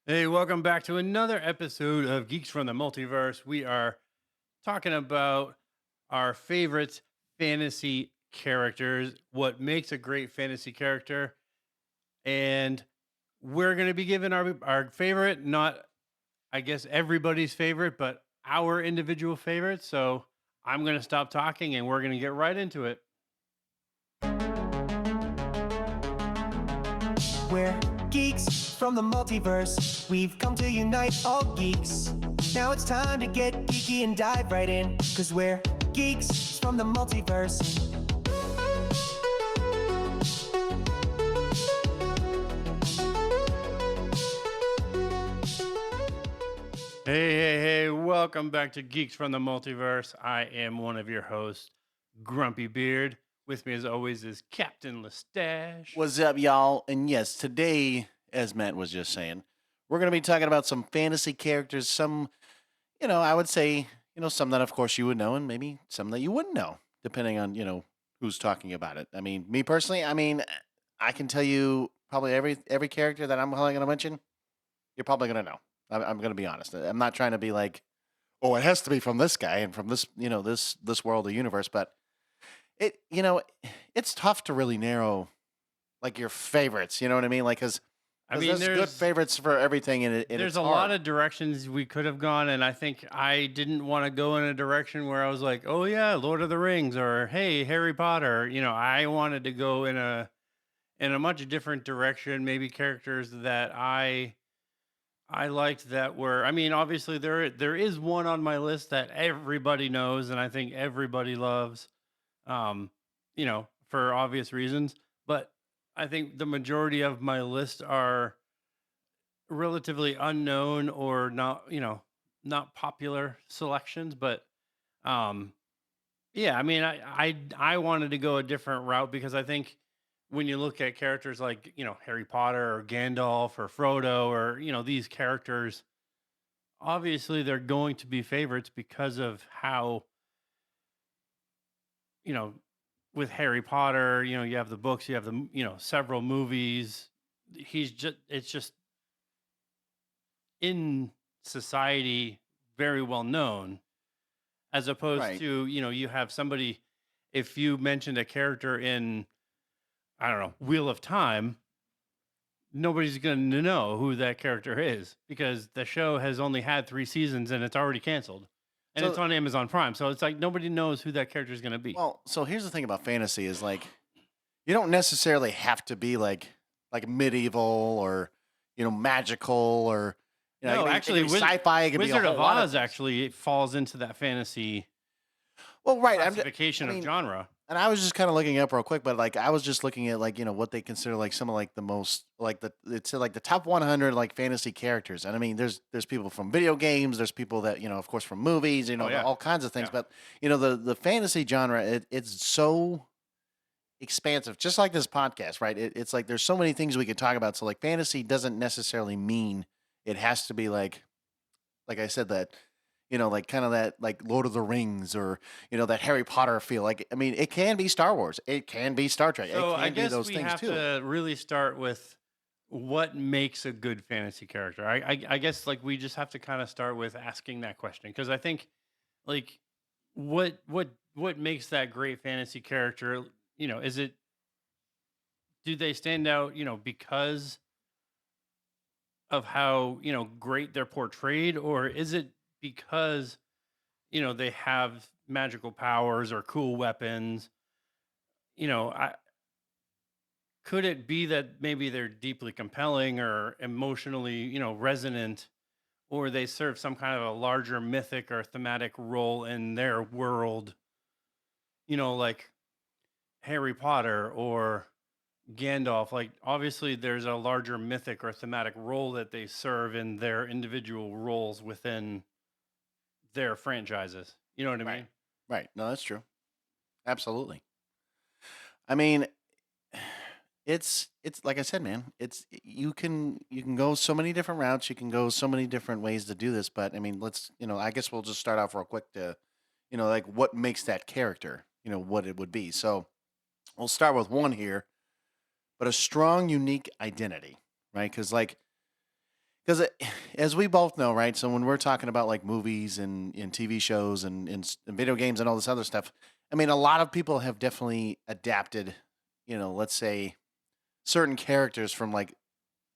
Hey, welcome back to another episode of Geeks from the Multiverse. We are talking about our favorite fantasy characters, what makes a great fantasy character, and we're going to be giving our favorite, not I guess everybody's favorite, but our individual favorite. So I'm going to stop talking and we're going to get right into it. We're geeks from the multiverse. We've come to unite all geeks. Now it's time to get geeky and dive right in. Cause we're geeks from the multiverse. Hey, welcome back to Geeks from the Multiverse. I am one of your hosts, Grumpy Beard. With me, as always, is Captain Lestache. What's up, y'all? And yes, today, as Matt was just saying, we're going to be talking about some fantasy characters. Some, I would say, some that, of course, you would know, and maybe some that you wouldn't know, depending on, who's talking about it. I mean, me personally, I can tell you probably every character that I'm probably going to mention, you're probably going to know. I'm going to be honest. I'm not trying to be like, oh, it has to be from this guy and from this, this world or universe, but it, it's tough to really narrow like your favorites. You know what I mean? Like, I mean, there's good there's favorites for everything, and there's it's a lot hard. of directions we could have gone, and I think I didn't want to go in a direction where I was like, "Oh yeah, Lord of the Rings," or "Hey, Harry Potter." I wanted to go in a much different direction. Maybe characters that I liked that were. I mean, obviously there is one on my list that everybody knows, and I think everybody loves. For obvious reasons. But I think the majority of my list are relatively unknown or not, not popular selections. But um, yeah, I mean, I wanted to go a different route because I think when you look at characters like Harry Potter or Gandalf or Frodo or these characters, obviously they're going to be favorites because of how you know with Harry Potter, you have the books, you have several movies. It's just in society very well known, as opposed Right. to, you have somebody, if you mentioned a character in, I don't know, Wheel of Time, nobody's going to know who that character is because the show has only had 3 seasons and it's already canceled. And it's So, on Amazon Prime. So it's like nobody knows who that character is going to be. so here's the thing about fantasy is like you don't necessarily have to be like medieval or magical or No, it actually, can be sci-fi. It can be a Wizard whole of lot of Oz things. actually falls into that fantasy Well, right. I classification of mean, genre. and I was just kind of looking up real quick, but like I was just looking at like what they consider like some of like the most like it's like the top 100 like fantasy characters, and I mean there's people from video games, there's people that of course from movies, Oh yeah, all kinds of things, yeah. but the fantasy genre it's so expansive, just like this podcast, right? It's like there's so many things we could talk about. So like fantasy doesn't necessarily mean it has to be like I said that like kind of that like Lord of the Rings or that Harry Potter feel. Like I mean, it can be Star Wars, it can be Star Trek, it So I can be guess those we things have too. to really start with what makes a good fantasy character. I guess like we just have to kind of start with asking that question because I think like what makes that great fantasy character? Is it, do they stand out? Because of how great they're portrayed, or is it because they have magical powers or cool weapons? I could it be that maybe they're deeply compelling or emotionally resonant, or they serve some kind of a larger mythic or thematic role in their world, like Harry Potter or Gandalf? Like obviously there's a larger mythic or thematic role that they serve in their individual roles within their franchises. You know what I Right. mean? Right. No, that's true. Absolutely. I mean, it's like I said, man. It's you can go so many different routes. You can go so many different ways to do this. But I mean, let's I guess we'll just start off real quick to like what makes that character. What it would be. So we'll start with one here, but a strong, unique identity, right? Because like because as we both know, right? So when we're talking about like movies and TV shows and video games and all this other stuff, I mean, a lot of people have definitely adapted, let's say certain characters from like,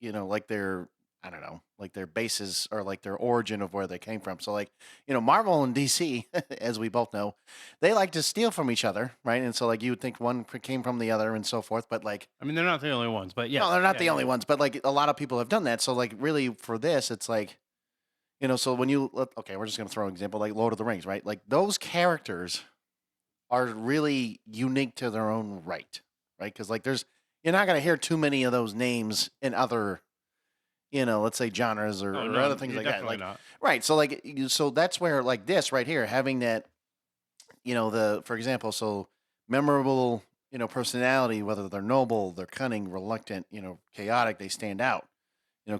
like their, I don't know, like their bases or like their origin of where they came from. So like, Marvel and DC, as we both know, they like to steal from each other, right? And so like you would think one came from the other and so forth, but like I mean, they're not the only ones, but no, yes, they're not yeah, the yeah, only ones, but like a lot of people have done that. So like really for this, it's like, so when okay, we're just gonna throw an example like Lord of the Rings, right? Like those characters are really unique to their own right, right? Because like you're not gonna hear too many of those names in other, let's say genres oh or other no, things you're like that. definitely Like, not. right. So like, so that's where like this right here, having that, for example, so memorable, personality, whether they're noble, they're cunning, reluctant, chaotic, they stand out.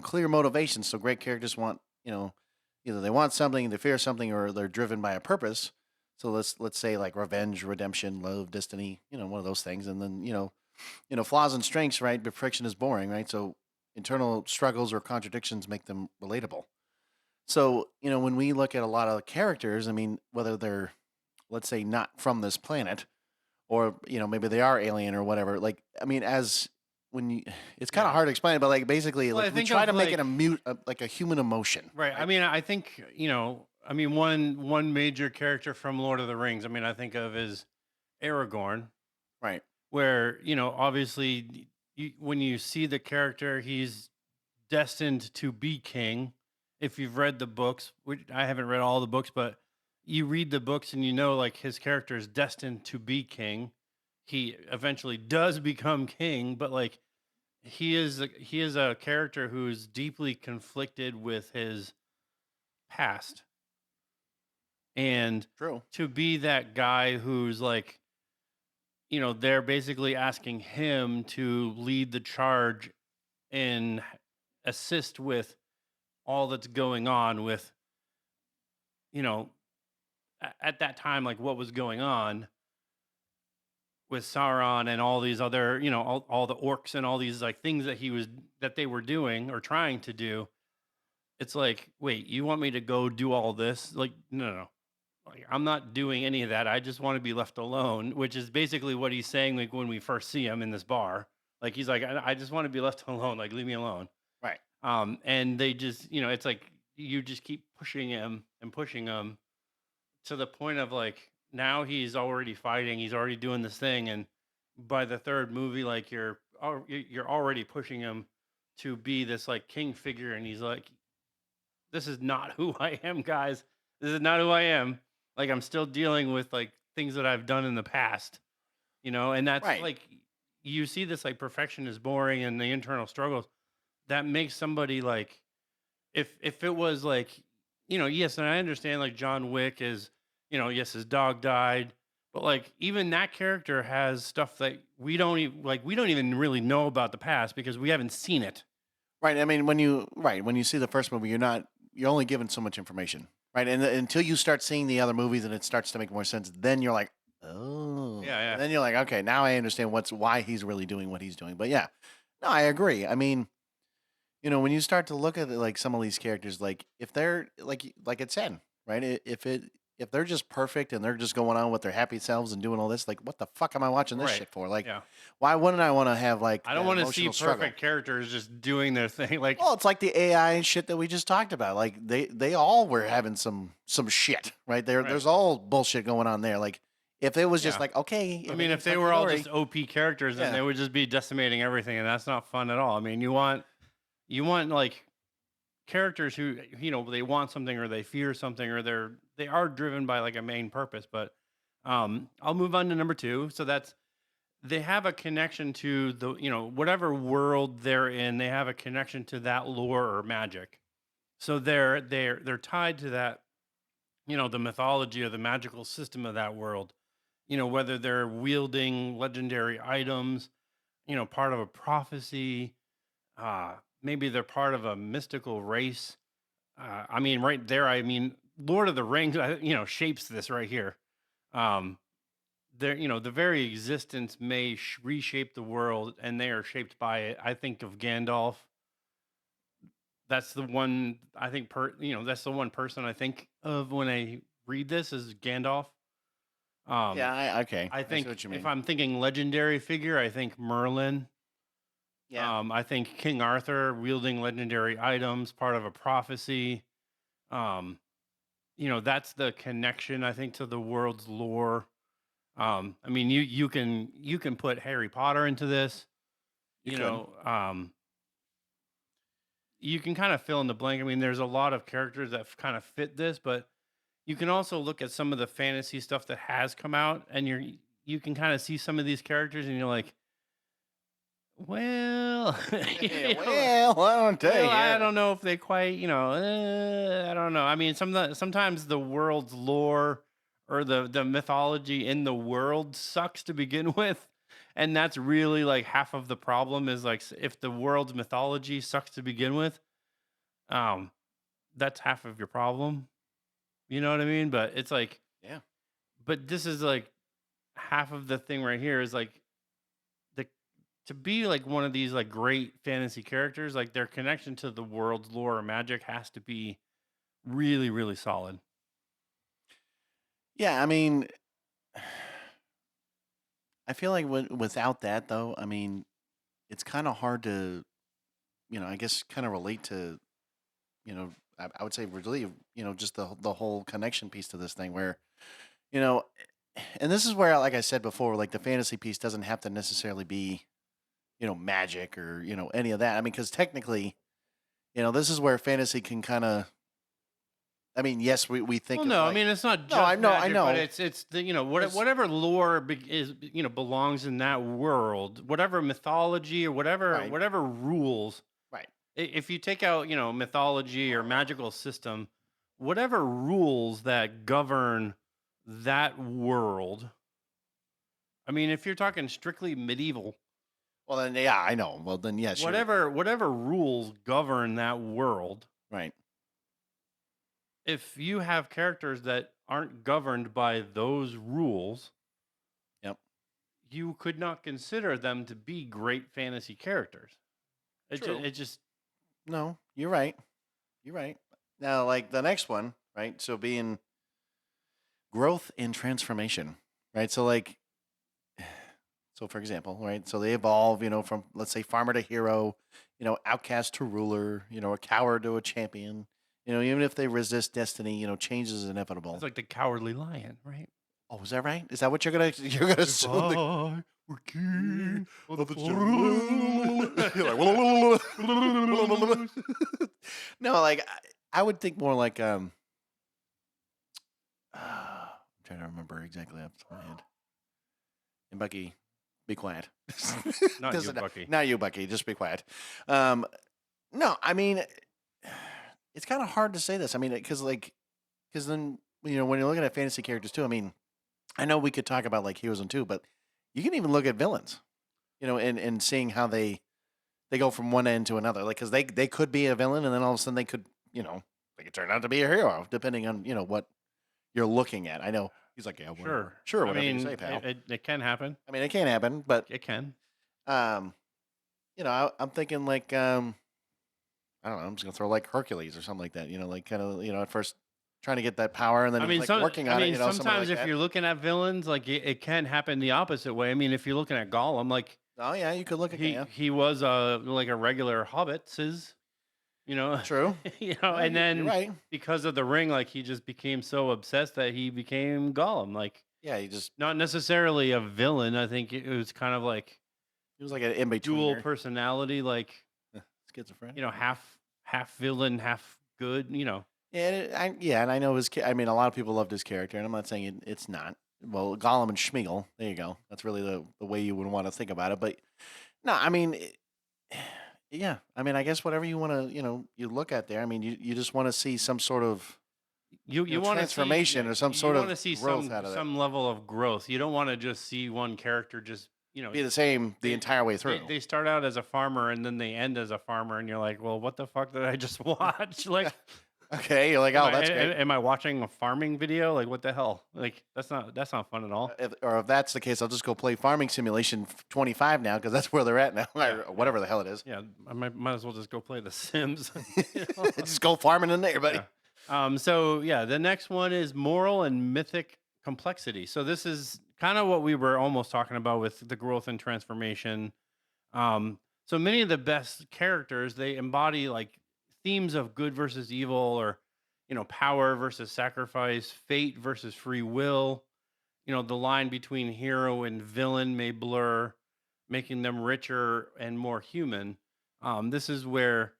Clear motivation. So great characters want, either they want something, they fear something, or they're driven by a purpose. So let's say like revenge, redemption, love, destiny, one of those things. And then, flaws and strengths, right? But friction is boring, right? So internal struggles or contradictions make them relatable. So, when we look at a lot of characters, I mean, whether they're, let's say, not from this planet, or, maybe they are alien or whatever, like, I mean, as when you, it's kind of Yeah. hard to explain, but like basically, Well, like I we think try of to make it like like a human emotion, right. I right? mean, I think I mean, one major character from Lord of the Rings. I mean, I think of is Aragorn, Right. where obviously when you see the character, he's destined to be king. If you've read the books, which I haven't read all the books, but you read the books and like his character is destined to be king. He eventually does become king, but like he is a character who's deeply conflicted with his past, and True. to be that guy who's like they're basically asking him to lead the charge and assist with all that's going on with you know at that time, like what was going on with Sauron and all these other all the orcs and all these like things that they were doing or trying to do. It's like, wait, you want me to go do all this? Like, no, no. Like, I'm not doing any of that. I just want to be left alone, which is basically what he's saying. Like when we first see him in this bar, like he's like, I just want to be left alone. Like, leave me alone. Right. And they just, it's like you just keep pushing him to the point of like now he's already fighting. He's already doing this thing, and by the third movie, like you're already pushing him to be this like king figure, and he's like, this is not who I am, guys. This is not who I am. Like I'm still dealing with like things that I've done in the past, and that's Right. like you see this like perfection is boring and the internal struggles that makes somebody like if it was like yes, and I understand like John Wick is yes, his dog died, but like even that character has stuff that we don't even really know about the past because we haven't seen it. Right. I mean, when you see the first movie, you're only given so much information, right? And until you start seeing the other movies and it starts to make more sense, then you're like, oh, Yeah, yeah. and then you're like, okay, now I understand why he's really doing what he's doing. But yeah, no, I agree. I mean, when you start to look at it, like some of these characters, like if they're like it said, right? If they're just perfect and they're just going on with their happy selves and doing all this, like what the fuck am I watching this Right. shit for? Like, Yeah. why wouldn't I want to have like I don't that want to see emotional struggle? perfect characters just doing their thing. Like, Well, it's like the AI and shit that we just talked about. Like they all were having some shit, right? right. There's all bullshit going on there. Like if it was just Yeah. like okay, I mean, if everything's they hunky were all dory, just OP characters, then yeah, they would just be decimating everything, and that's not fun at all. I mean, you want like characters who they want something or they fear something or they are driven by like a main purpose. But I'll move on to number two. So that's they have a connection to the whatever world they're in. They have a connection to that lore or magic. So they're tied to that the mythology or the magical system of that world. Whether they're wielding legendary items, part of a prophecy, maybe they're part of a mystical race. I mean, right there, I mean, Lord of the Rings, shapes this right here. Um, the very existence may reshape the world, and they are shaped by it. I think of Gandalf, that's the one I think that's the one person I think of when I read this is Gandalf. Um, Yeah, okay. I I see think what you if mean. I'm thinking legendary figure, I think Merlin. Yeah. I think King Arthur wielding legendary items, part of a prophecy. Um, that's the connection I think to the world's lore. I mean, you can put Harry Potter into this. You You could. know, you can kind of fill in the blank. I mean, there's a lot of characters that kind of fit this, but you can also look at some of the fantasy stuff that has come out, and you can kind of see some of these characters, and you're like, well, Yeah, you know, well, I don't tell well, you. I don't know if they quite, I don't know. I mean, sometimes the world's lore or the mythology in the world sucks to begin with, and that's really like half of the problem. Is like if the world's mythology sucks to begin with, um, that's half of your problem. You know what I mean? But it's like, Yeah. but this is like half of the thing right here is like the to be like one of these like great fantasy characters, like their connection to the world's lore or magic has to be really, really solid. Yeah, I mean, I feel like without that though, I mean, it's kind of hard to, I guess kind of relate to, you know, I would say really, just the whole connection piece to this thing where, you know, and this is where, like I said before, like the fantasy piece doesn't have to necessarily be, magic or, any of that. I mean, because technically, this is where fantasy can kind of, I mean, yes, we Well, think of no, I like, mean it's not no, just I magic, but know, it's the because whatever lore is belongs in that world, whatever mythology or right, whatever rules. right, If you take out mythology or magical system, whatever rules that govern that world. I mean, if you're talking strictly medieval, well then, yeah, I know. Well then, yes, you're whatever rules govern that world, right. if you have characters that aren't governed by those rules, Yep, you could not consider them to be great fantasy characters. true. It just No, you're right. You're right. Now, like the next one, right? So being growth and transformation, right? So like, so for example, right? So they evolve, from let's say farmer to hero, outcast to ruler, a coward to a champion. Even if they resist destiny, change is it's inevitable. like the cowardly lion, right? Oh, is that right? Is that what you're gonna If assume? I were king of the You're like, no, like I would think more like I'm trying to remember exactly off the top of my head. And Bucky, be quiet. not you, Doesn't Bucky. not you, Bucky. Just be quiet. Um, no, I mean, it's kind of hard to say this. I mean, because then when you're looking at fantasy characters too. I mean, I know we could talk about like heroes and two, but you can even look at villains. And seeing how they go from one end to another. Like, because they could be a villain, and then all of a sudden they could turn out to be a hero, depending on what you're looking at. I know he's like, yeah, Sure. whatever, sure, I whatever you mean, say, pal. it can happen. I mean, it can't happen, but It can. um, I'm thinking like I don't know, I'm just gonna throw like Hercules or something like that. Like kind of at first trying to get that power, and then I mean, like working on it. Somebody sometimes like if that. you're looking at villains, like it can happen the opposite way. I mean, if you're looking at Gollum, like Oh yeah, you could look at yeah. he was like a regular hobbit, you know, True. No, and you're then right. because of the ring, like he just became so obsessed that he became Gollum. Like Yeah, he just not necessarily a villain. I think it was kind of like he was like an in dual betweener. personality, like Schizophrenic. half villain, half good. Yeah, and I know I mean, a lot of people loved his character, and I'm not saying it's not. Well, Gollum and Schmeagol. There you go. That's really the way you would want to think about it. But no, I mean, yeah. I mean, I guess whatever you want to, you look at there. I mean, you just want to see some sort of You want transformation or some sort you of want to see growth out of it. some level of growth. You don't want to just see one character just Be the same the entire way through. They start out as a farmer and then they end as a farmer, and you're like, well, what the fuck did I just watch? Like, Okay, you're like, Am oh, I that's great. am I watching a farming video? Like, what the hell? Like, that's not fun at all. If that's the case, I'll just go play Farming Simulation 25 now because that's where they're at now, Yeah, or yeah, whatever the hell it is. yeah. I might as well just go play The Sims. You know? Just go farming in there, buddy. Yeah. So yeah, the next one is moral and mythic complexity. So this is kind of what we were almost talking about with the growth and transformation. So many of the best characters, they embody like themes of good versus evil, or power versus sacrifice, fate versus free will. The line between hero and villain may blur, making them richer and more human. This is where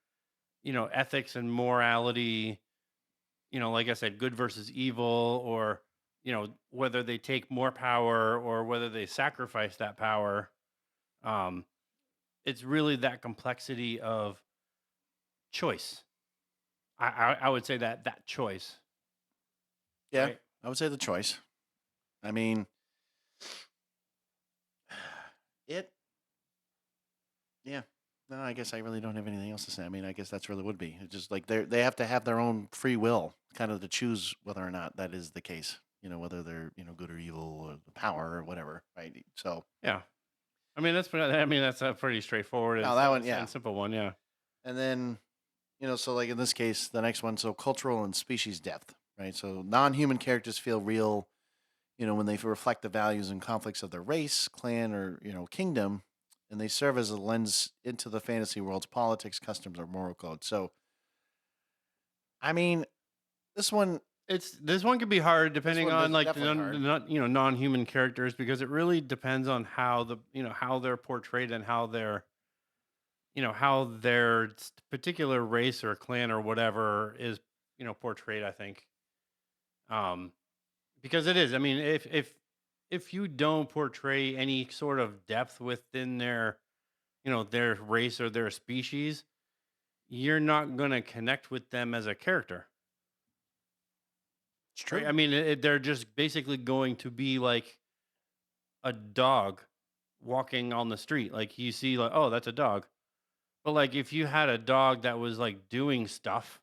ethics and morality, like I said, good versus evil, or whether they take more power or whether they sacrifice that power. Um, it's really that complexity of choice. I would say that choice, Yeah, right? I would say the choice. I mean, it. Yeah. No, I guess I really don't have anything else to say. I mean, I guess that's really would be. It's just like they have to have their own free will, kind of to choose whether or not that is the case. Whether they're good or evil or the power or whatever, right? So, Yeah. I mean that's a pretty straightforward no, that one, yeah. and simple one. Yeah. And then, so like in this case, the next one, so cultural and species depth, right? So non-human characters feel real, when they reflect the values and conflicts of their race, clan, or kingdom, and they serve as a lens into the fantasy world's politics, customs, or moral code. So, I mean, this one, This one could be hard depending on is like the definitely hard. non-human characters, because it really depends on how how they're portrayed, and how their particular race or clan or whatever is portrayed, I think. Um because it is. I mean, if you don't portray any sort of depth within their race or their species, you're not going to connect with them as a character. It's Right? true. I mean, they're just basically going to be like a dog walking on the street. Like, you see, like, oh, that's a dog. But like, if you had a dog that was like doing stuff,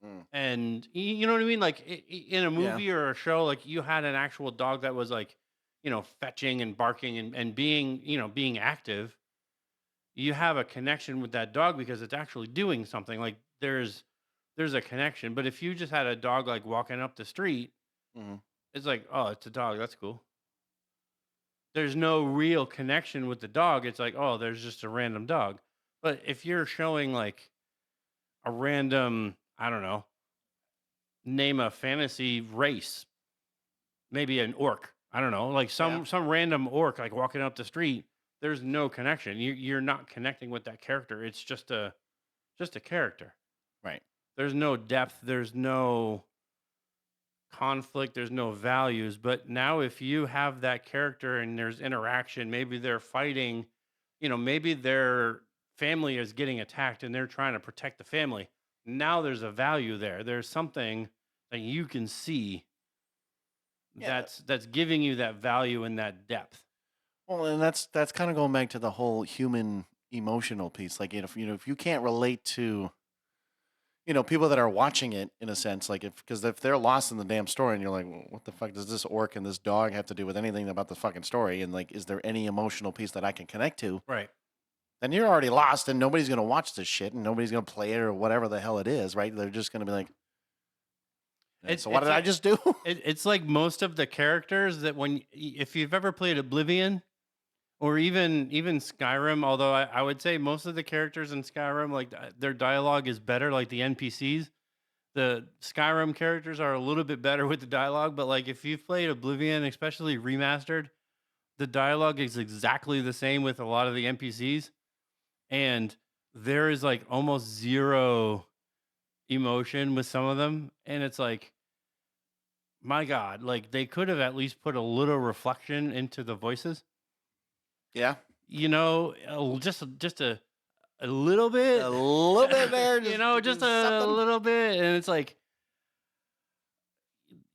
Mm. and you know what I mean, like in a Yeah. movie or a show, like you had an actual dog that was like, fetching and barking and being, being active, you have a connection with that dog because it's actually doing something. Like, there's a connection. But if you just had a dog like walking up the street, Mhm. it's like, oh, it's a dog, that's cool. There's no real connection with the dog. It's like, oh, there's just a random dog. But if you're showing like a random, I don't know, name a fantasy race, maybe an orc, I don't know, like Yeah. some random orc like walking up the street, there's no connection. You're not connecting with that character. It's just a character. Right. There's no depth, there's no conflict, there's no values. But now if you have that character and there's interaction, maybe they're fighting, maybe their family is getting attacked and they're trying to protect the family. Now there's a value there. There's something that you can see Yeah. that's giving you that value and that depth. Well, and that's kind of going back to the whole human emotional piece. Like, if you can't relate to people that are watching it in a sense, like if they're lost in the damn story and you're like, well, what the fuck does this orc and this dog have to do with anything about the fucking story? And like, is there any emotional piece that I can connect to? Right. Then you're already lost and nobody's going to watch this shit and nobody's going to play it or whatever the hell it is, right? They're just going to be like, so what did I just do? It's like most of the characters that if you've ever played Oblivion, or even Skyrim, although I would say most of the characters in Skyrim, like their dialogue is better, like the NPCs. The Skyrim characters are a little bit better with the dialogue, but like if you've played Oblivion, especially remastered, the dialogue is exactly the same with a lot of the NPCs, and there is like almost zero emotion with some of them, and it's like, my God, like they could have at least put a little reflection into the voices. Yeah. Just a little bit, A little bit there. just a little bit, and it's like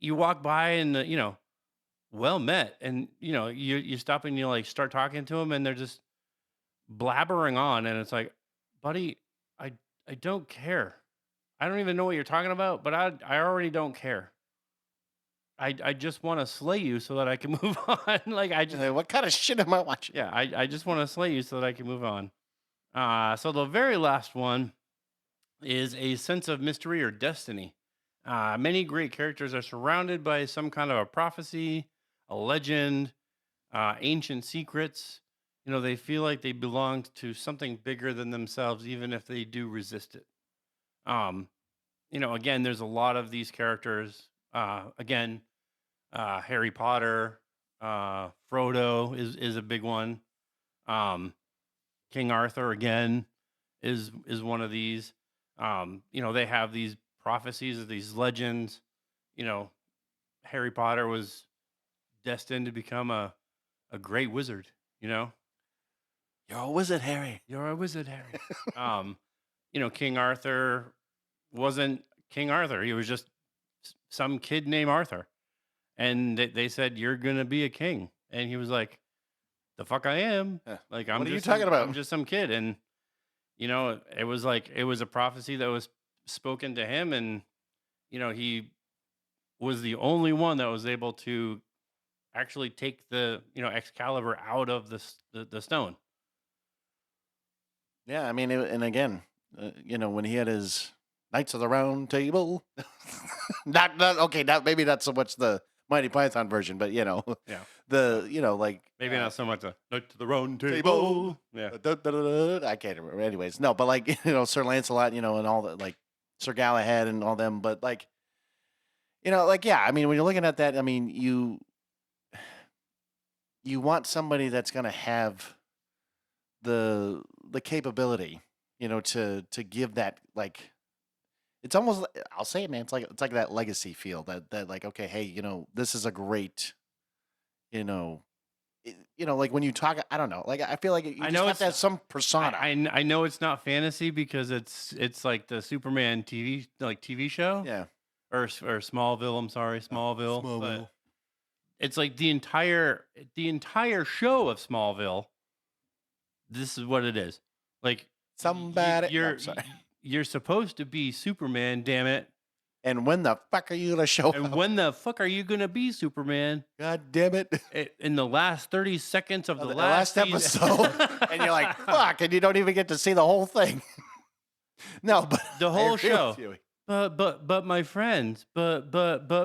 you walk by and well met, and you stop and you like start talking to them, and they're just blabbering on, and it's like, buddy, I I don't care. I don't even know what you're talking about, but I already don't care. I just want to slay you so that I can move on. Like I just What kind of shit am I watching? yeah, I just want to slay you so that I can move on. So the very last one is a sense of mystery or destiny. Many great characters are surrounded by some kind of a prophecy, a legend, ancient secrets. You know, they feel like they belong to something bigger than themselves, even if they do resist it. Um, you know, again, there's a lot of these characters. Harry Potter, Frodo is a big one. Um, King Arthur again is one of these. You know, they have these prophecies, these legends. You know, Harry Potter was destined to become a great wizard. You know, You're a wizard, Harry. you're a wizard, Harry. um, you know, King Arthur wasn't King Arthur. He was just some kid named Arthur, and they said you're gonna be a king, and he was like, "The fuck I am! Like What are you talking about? I'm just some kid." And you know, it was like it was a prophecy that was spoken to him, and you know, he was the only one that was able to actually take the Excalibur out of the stone. Yeah, I mean, and again, when he had his Knights of the Round Table, not okay, not maybe not so much the Mighty Python version, but Yeah, like maybe not so much a note to the round table. table. Yeah, I can't remember. Anyways, no, but like Sir Lancelot, and all that, like Sir Galahad and all them, but like like yeah, I mean, when you're looking at that, I mean, you want somebody that's gonna have the capability, to give that, like, it's almost I'll say it, man. It's like that legacy feel that like, okay, hey, this is a great, you know, like when you talk, I don't know, like I feel like you I just know have to have it's. some persona. I know it's not fantasy because it's like the Superman TV show Yeah, or Smallville. I'm sorry, Smallville. But Smallville. it's like the entire show of Smallville. This is what it is. Like Somebody. No, you're I'm sorry. you're supposed to be Superman, damn it. And when the fuck are you gonna show And up? when the fuck are you gonna be Superman? God damn it! In the last 30 seconds of The the last season. episode, and you're like, fuck, and you don't even get to see the whole thing. No, but The I whole agree with show. you. But my friends, but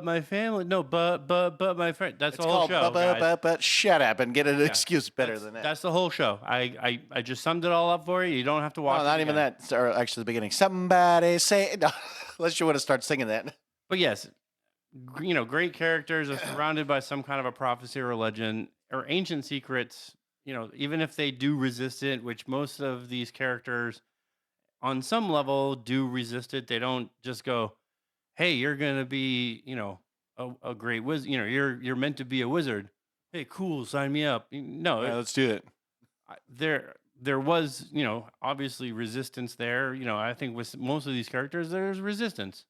my family. No, but my friend. That's It's the whole called show, guys. but shut up and get an Yeah, excuse better than that. That's the whole show. I just summed it all up for you. You don't have to watch. No, not it even again. that. Or actually, the beginning. Somebody say, no, unless you want to start singing that. But yes, great characters are surrounded by some kind of a prophecy or a legend or ancient secrets. Even if they do resist it, which most of these characters on some level do resist it. They don't just go, "Hey, you're gonna be, a great wizard. You're meant to be a wizard. Hey, cool, sign me up." No, All right, let's do it. there was, obviously resistance there. I think with most of these characters, there's resistance,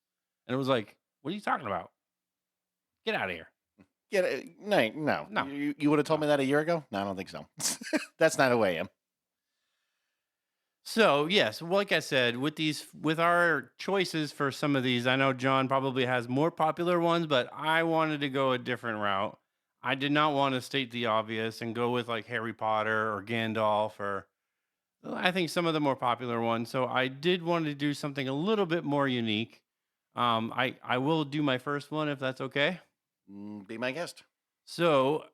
and it was like, "What are you talking about? Get out of here!" Yeah, no. No. You would have told me that a year ago? No, I don't think so. That's not who I am. So yes, like I said, with our choices for some of these, I know John probably has more popular ones, but I wanted to go a different route. I did not want to state the obvious and go with like Harry Potter or Gandalf or I think some of the more popular ones. So I did want to do something a little bit more unique. I will do my first one if that's okay. Be my guest. So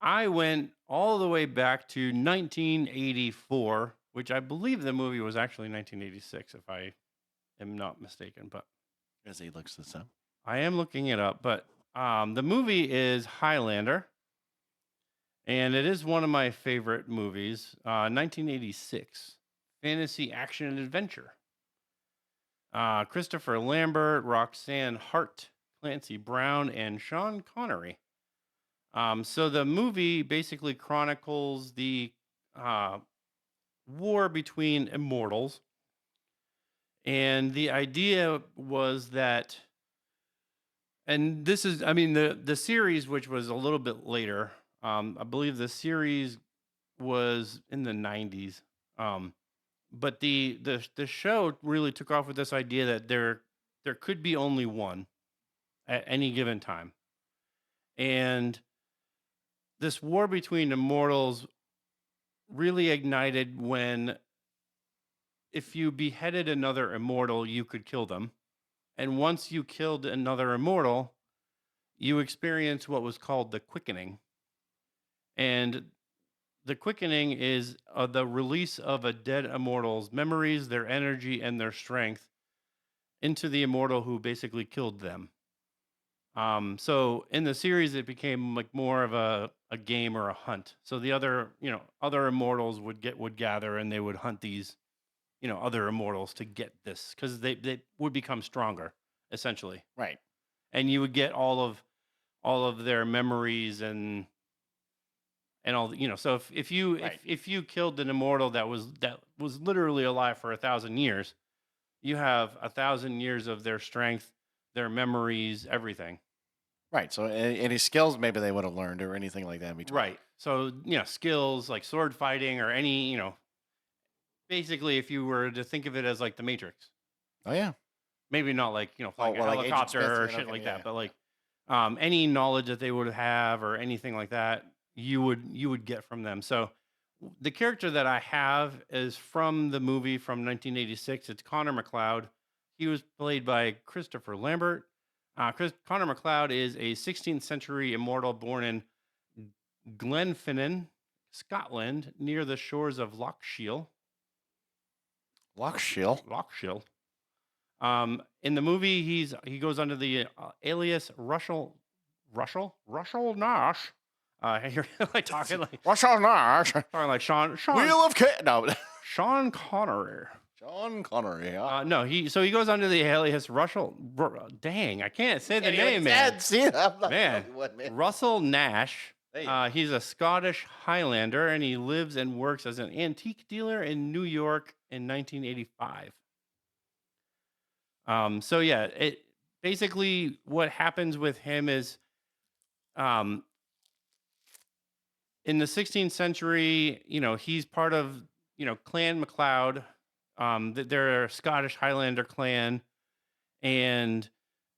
I went all the way back to 1984, which I believe the movie was actually 1986, if I am not mistaken. But As he looks this up. I am looking it up. But the movie is Highlander, and it is one of my favorite movies. 1986, fantasy action and adventure. Christopher Lambert, Roxanne Hart, Clancy Brown, and Sean Connery. So the movie basically chronicles the war between immortals. And the idea was that, and this is, I mean, the series, which was a little bit later, I believe the series was in the 90s. but the show really took off with this idea that there could be only one at any given time, and this war between immortals really ignited when if you beheaded another immortal, you could kill them. And once you killed another immortal, you experience what was called the quickening. And the quickening is the release of a dead immortal's memories, their energy, and their strength into the immortal who basically killed them. So in the series, it became like more of a game or a hunt. So the other, other immortals would gather and they would hunt these, other immortals to get this because they would become stronger essentially, Right. and you would get all of their memories and all so if you Right. if you killed an immortal that was literally alive for 1,000 years, you have 1,000 years of their strength, their memories, everything. Right. So any skills maybe they would have learned or anything like that in between. Right. So, skills like sword fighting or any, basically if you were to think of it as like the Matrix, Oh yeah. maybe not like, Oh flying a well, like Agent Smith. helicopter or Yeah, shit okay, like yeah, that, but yeah. like any knowledge that they would have or anything like that, you would get from them. So the character that I have is from the movie from 1986. It's Connor McLeod. He was played by Christopher Lambert. Connor McLeod is a 16th century immortal born in Glenfinnan, Scotland, near the shores of Lochshiel. Lochshiel. Lochshiel. In the movie, he goes under the alias Russell Nash. You're like Russell talking like Sean Wheel of No. Sean Connery. Sean Connery. Yeah. No, he goes under the alias Dang, I can't say the name, man. See, I'm not the Man, only one, man. Russell Nash. There you go. He's a Scottish Highlander, and he lives and works as an antique dealer in New York in 1985. So yeah, it basically what happens with him is, um, in the 16th century, he's part of, Clan MacLeod. They're a Scottish Highlander clan, and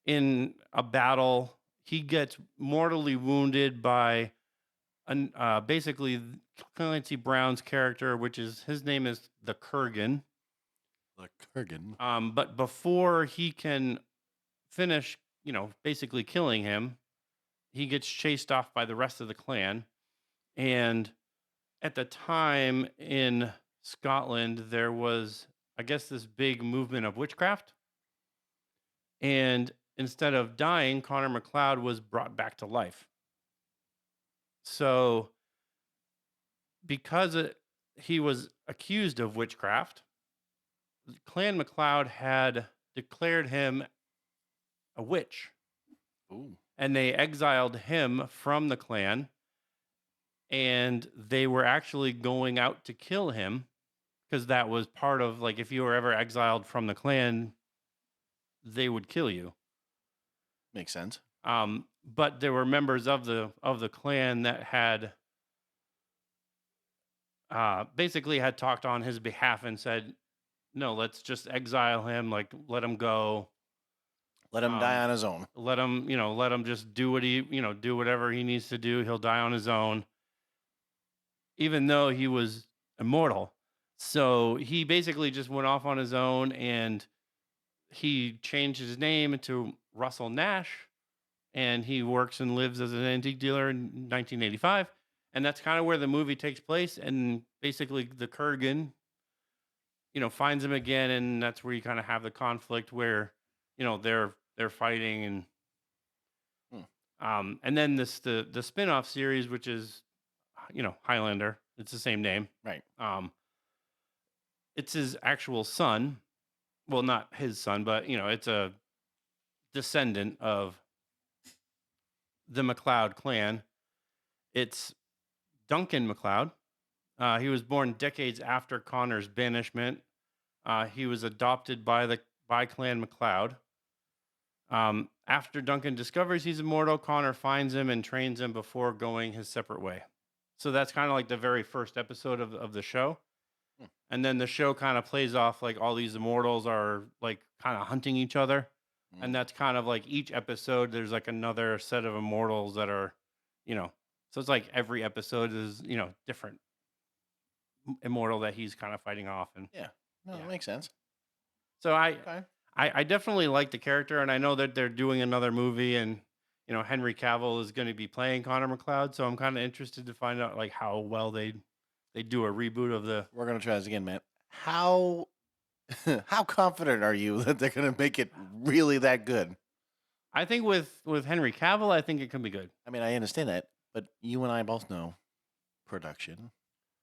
in a battle, he gets mortally wounded by basically Clancy Brown's character, which is his name is the Kurgan. The Kurgan. But before he can finish, basically killing him, he gets chased off by the rest of the clan. And at the time in Scotland, there was, I guess, this big movement of witchcraft. And instead of dying, Connor McLeod was brought back to life. So, because he was accused of witchcraft, Clan MacLeod had declared him a witch. Ooh. And they exiled him from the clan, and they were actually going out to kill him because that was part of, like, if you were ever exiled from the clan, they would kill you. Makes sense. But there were members of the clan that had basically had talked on his behalf and said, no, let's just exile him, like let him go. Let him die on his own. Let him just do do whatever he needs to do. He'll die on his own, even though he was immortal. So he basically just went off on his own, and he changed his name to Russell Nash, and he works and lives as an antique dealer in 1985. And that's kind of where the movie takes place. And basically the Kurgan, finds him again, and that's where you kind of have the conflict where, they're fighting, and then the spin-off series, which is, Highlander. It's the same name. Right. It's his actual son. Well, not his son, but it's a descendant of the MacLeod clan. It's Duncan MacLeod. He was born decades after Connor's banishment. He was adopted by Clan MacLeod. After Duncan discovers he's immortal, Connor finds him and trains him before going his separate way. So that's kind of like the very first episode of the show. and then the show kind of plays off like all these immortals are like kind of hunting each other, and Mm. that's kind of like each episode there's like another set of immortals that are, you know, so it's like every episode is different immortal that he's kind of fighting off, and Yeah. No, that yeah. makes sense. So Okay. I definitely like the character, and I know that they're doing another movie, and Henry Cavill is going to be playing Connor McLeod, so I'm kind of interested to find out like how well they do a reboot of the. We're gonna try this again, Matt. How how confident are you that they're gonna make it really that good? I think with Henry Cavill, I think it can be good. I mean, I understand that, but you and I both know production,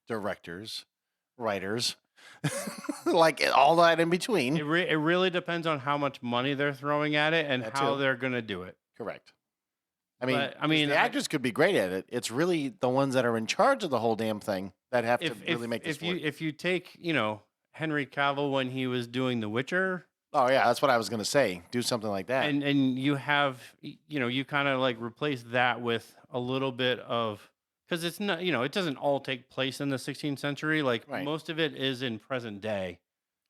directors, writers, like all that in between. It really depends on how much money they're throwing at it and That how too. they're going to do it. Correct. I mean, But I 'cause mean, the actors could be great at it. It's really the ones that are in charge of the whole damn thing that have to if really make this if you work. if you take Henry Cavill when he was doing The Witcher, Oh yeah, that's what I was gonna say. Do something like that. and you have you kind of like replace that with a little bit of, because it's not, it doesn't all take place in the 16th century, like Right. most of it is in present day.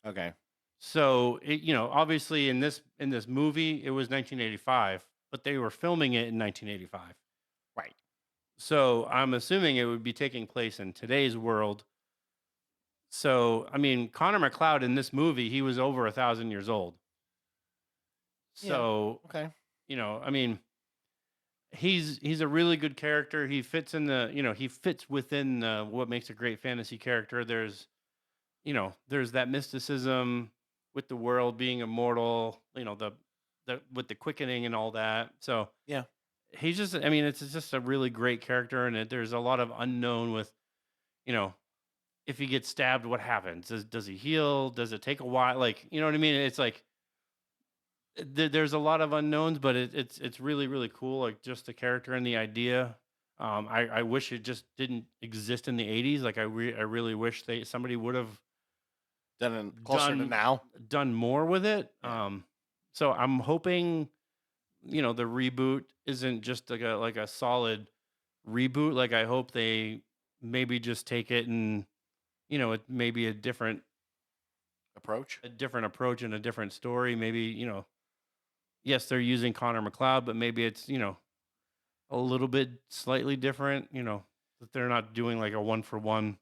Okay. So it, obviously in this movie it was 1985, but they were filming it in 1985. Right. So I'm assuming it would be taking place in today's world. So I mean, Connor McLeod in this movie, he was over 1,000 years old. Yeah. So Okay. I mean, he's a really good character. He fits in the, he fits within what makes a great fantasy character. There's that mysticism with the world being immortal. The with the quickening and all that. So Yeah. he's just, I mean, it's just a really great character, and there's a lot of unknown with, you know, if he gets stabbed, what happens? Does he heal? Does it take a while? Like, you know what I mean? It's like there's a lot of unknowns, but it's really really cool. Like just the character and the idea. I wish it just didn't exist in the '80s. Like I really wish somebody would have Done closer to done now. done more with it. Yeah. So I'm hoping the reboot isn't just like a solid reboot. Like I hope they maybe just take it and it may be Approach. a different approach and a different story. Maybe yes, they're using Connor McLeod, but maybe it's a little bit slightly different. That they're not doing like a one for one.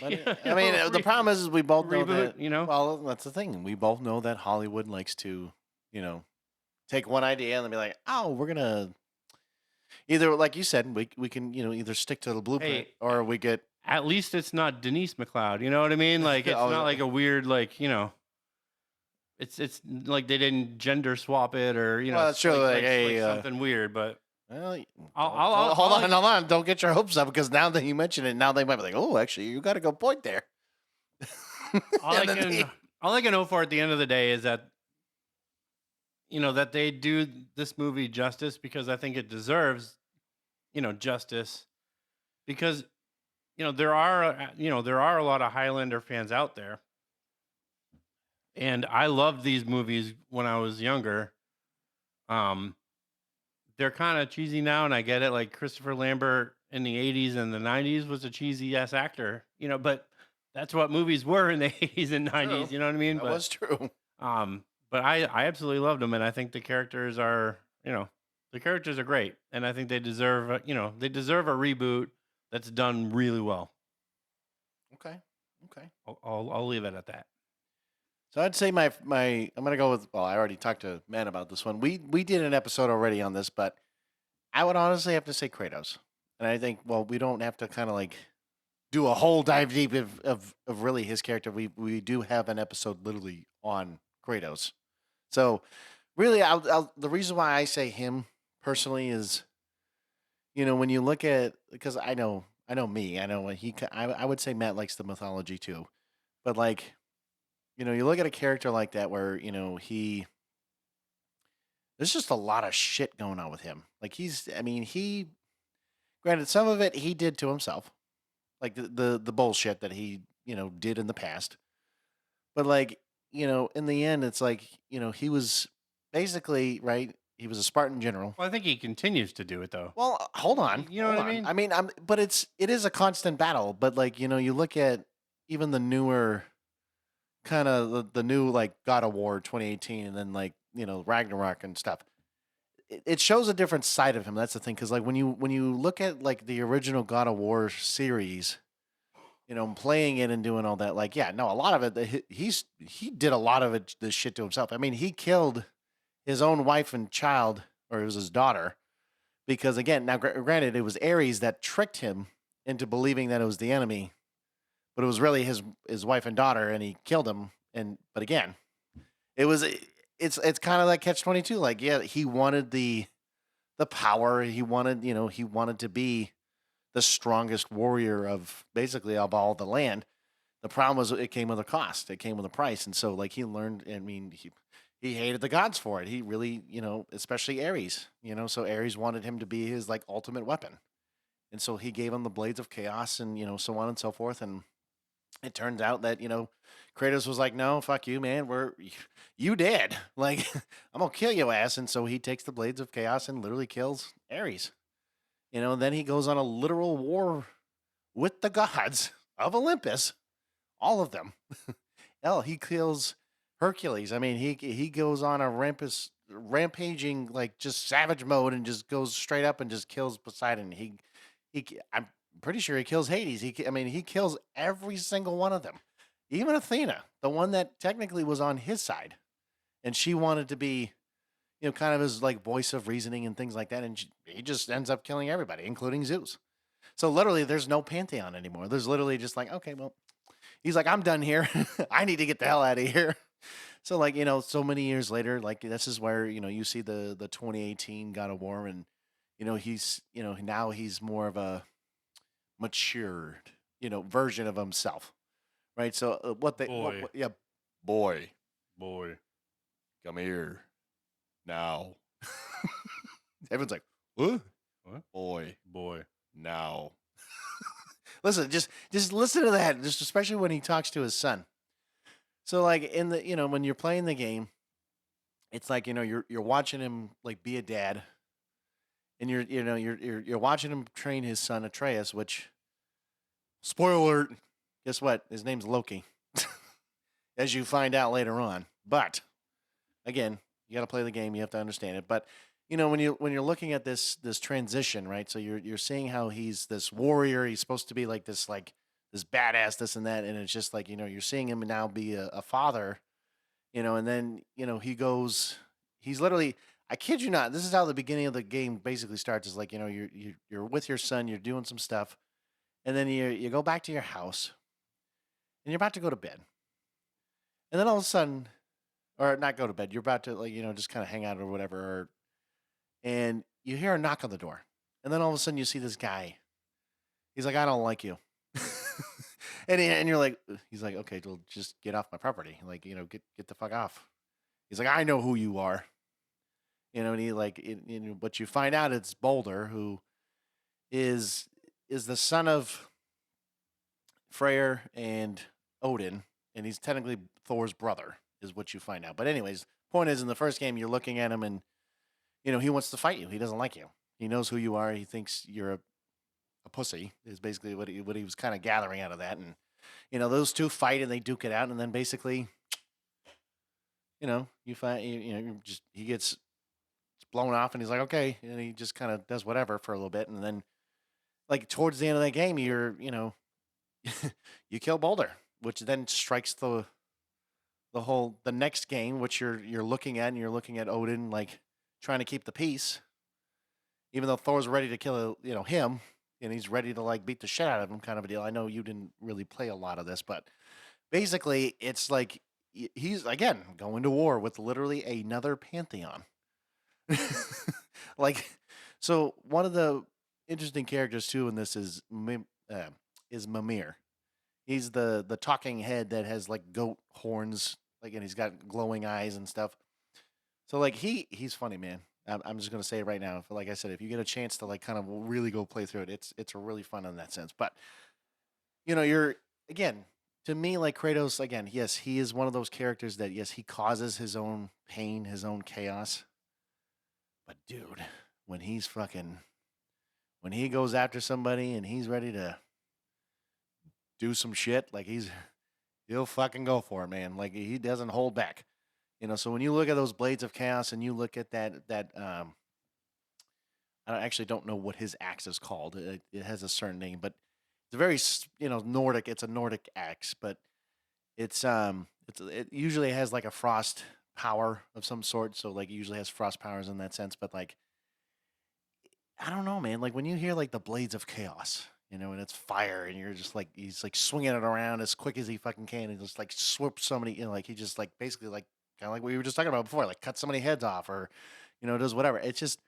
But I mean, the problem is we both know reboot, that. Well, that's the thing. We both know that Hollywood likes to, take one idea and then be like, "Oh, we're gonna either, like you said, we can, either stick to the blueprint Hey, or we get." at least it's not Denise McLeod. You know what I mean? Like it's Oh, not like a weird like it's like they didn't gender swap it or Well, that's true. Like, hey, something weird. But well, I'll hold on. Don't get your hopes up because now that you mention it, now they might be like, "Oh, actually, you got a good point there." all And then they- I can know for at the end of the day is that that they do this movie justice, because I think it deserves justice, because there are a lot of Highlander fans out there, and I loved these movies when I was younger. Um, they're kind of cheesy now, and I get it. Like Christopher Lambert in the '80s and the '90s was a cheesy ass actor, but that's what movies were in the '80s and '90s. True. You know what I mean? that was true. But I absolutely loved them, and I think the characters are great, and I think they deserve a reboot that's done really well. Okay. Okay. I'll leave it at that. So I'd say my I'm gonna go with, well, I already talked to Matt about this one. We did an episode already on this, but I would honestly have to say Kratos. And I think, well, we don't have to kind of like do a whole dive deep of really his character. We do have an episode literally on Kratos. So really, the reason why I say him personally is, when you look at, because I know me, I know what I would say Matt likes the mythology too, but like, you look at a character like that where, there's just a lot of shit going on with him. Like granted, some of it he did to himself, like the bullshit that he, did in the past. But like, in the end, it's like, he was basically, right. He was a Spartan general. Well, I think he continues to do it though. Well, hold on. You know what I hold on. mean? I mean, but it is a constant battle. But like, you look at, even the newer kind of the new like God of War 2018 and then like, Ragnarok and stuff. It shows a different side of him. That's the thing cuz like when you look at like the original God of War series, playing it and doing all that like yeah, no, a lot of it he did a lot of it this shit to himself. I mean, he killed his own wife and child, or it was his daughter, because again, now granted, it was Ares that tricked him into believing that it was the enemy, but it was really his wife and daughter, and he killed him. And but again, it was it's kind of like Catch-22. Like yeah, he wanted the power. He wanted he wanted to be the strongest warrior of basically of all the land. The problem was it came with a cost. It came with a price, and so like he learned. I mean, he hated the gods for it. He really, especially Ares. So Ares wanted him to be his like ultimate weapon, and so he gave him the blades of chaos, and so on and so forth. And it turns out that Kratos was like, "No, fuck you, man. You dead. Like I'm gonna kill your ass." And so he takes the blades of chaos and literally kills Ares. And then he goes on a literal war with the gods of Olympus, all of them. Hell, he kills Hercules. I mean, he goes on a rampaging like just savage mode and just goes straight up and just kills Poseidon. I'm pretty sure he kills Hades. I mean, he kills every single one of them. Even Athena, the one that technically was on his side, and she wanted to be, kind of his like voice of reasoning and things like that. And he just ends up killing everybody, including Zeus. So literally, there's no pantheon anymore. There's literally just like, okay, well, he's like, I'm done here. I need to get the hell out of here. So like, so many years later, like this is where, you see the 2018 God of War, and he's, now he's more of a matured, version of himself. Right? So Boy, yeah, boy, boy. come here now. Everyone's like, what? What? Boy, Boy. now. Listen, just listen to that, just especially when he talks to his son. So like in the when you're playing the game, it's like you're watching him like be a dad, and you're watching him train his son Atreus, which spoiler alert, guess what? His name's Loki, as you find out later on. But again, you got to play the game, you have to understand it. But when you're looking at this transition, right? So you're seeing how he's this warrior, he's supposed to be like this badass, this and that, and it's just like you're seeing him now be a father, and then he's literally, I kid you not, this is how the beginning of the game basically starts. Is like you're with your son, you're doing some stuff, and then you go back to your house, and you're about to go to bed, and then all of a sudden, or not go to bed, you're about to like just kind of hang out or whatever, and you hear a knock on the door, and then all of a sudden you see this guy. He's like, I don't like you. And you're like, he's like, okay, well, just get off my property. Like, get the fuck off. He's like, I know who you are. And he like, but you find out it's Boulder, who is the son of Freyr and Odin, and he's technically Thor's brother, is what you find out. But anyways, point is, in the first game, you're looking at him, and he wants to fight you. He doesn't like you. He knows who you are. He thinks you're a pussy, is basically what he was kind of gathering out of that. And those two fight and they duke it out, and then basically you find he gets blown off, and he's like, okay, and he just kind of does whatever for a little bit, and then like towards the end of that game, you kill Boulder, which then strikes the next game, which you're looking at, and you're looking at Odin like trying to keep the peace, even though Thor's ready to kill him, and he's ready to like beat the shit out of him, kind of a deal. I know you didn't really play a lot of this, but basically it's like he's again going to war with literally another pantheon. Like, so one of the interesting characters too in this is Mimir. He's the talking head that has like goat horns, like, and he's got glowing eyes and stuff. So like he's funny, man. I'm just gonna say it right now. Like I said, if you get a chance to like kind of really go play through it, it's really fun in that sense. But you're again, to me, like Kratos, again, yes, he is one of those characters that yes, he causes his own pain, his own chaos. But dude, when when he goes after somebody and he's ready to do some shit, like he'll fucking go for it, man. Like he doesn't hold back. So when you look at those blades of chaos and you look at that I actually don't know what his axe is called. It has a certain name, but it's a very Nordic. It's a Nordic axe, but it usually has like a frost power of some sort. So like it usually has frost powers in that sense. But like I don't know, man. Like when you hear like the blades of chaos, and it's fire, and you're just like he's like swinging it around as quick as he fucking can, and just like swoop somebody, like he just like basically like kind of like what we were just talking about before, like cut somebody heads off or does whatever. It's just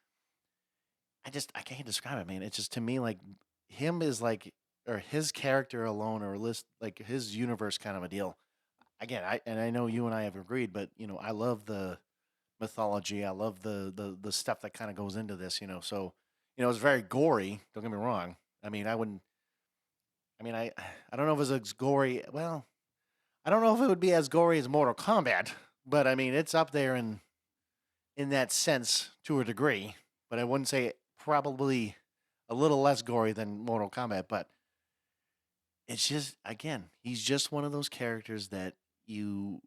I can't describe it, man. It's just to me like him is like or his character alone or list like his universe kind of a deal. Again, I know you and I have agreed, but I love the mythology. I love the stuff that kind of goes into this, So, it's very gory. Don't get me wrong. I mean, I wouldn't. I mean, I don't know if it's as gory. Well, I don't know if it would be as gory as Mortal Kombat, but I mean, it's up there in that sense to a degree. But I wouldn't say probably a little less gory than Mortal Kombat. But it's just again, he's just one of those characters that you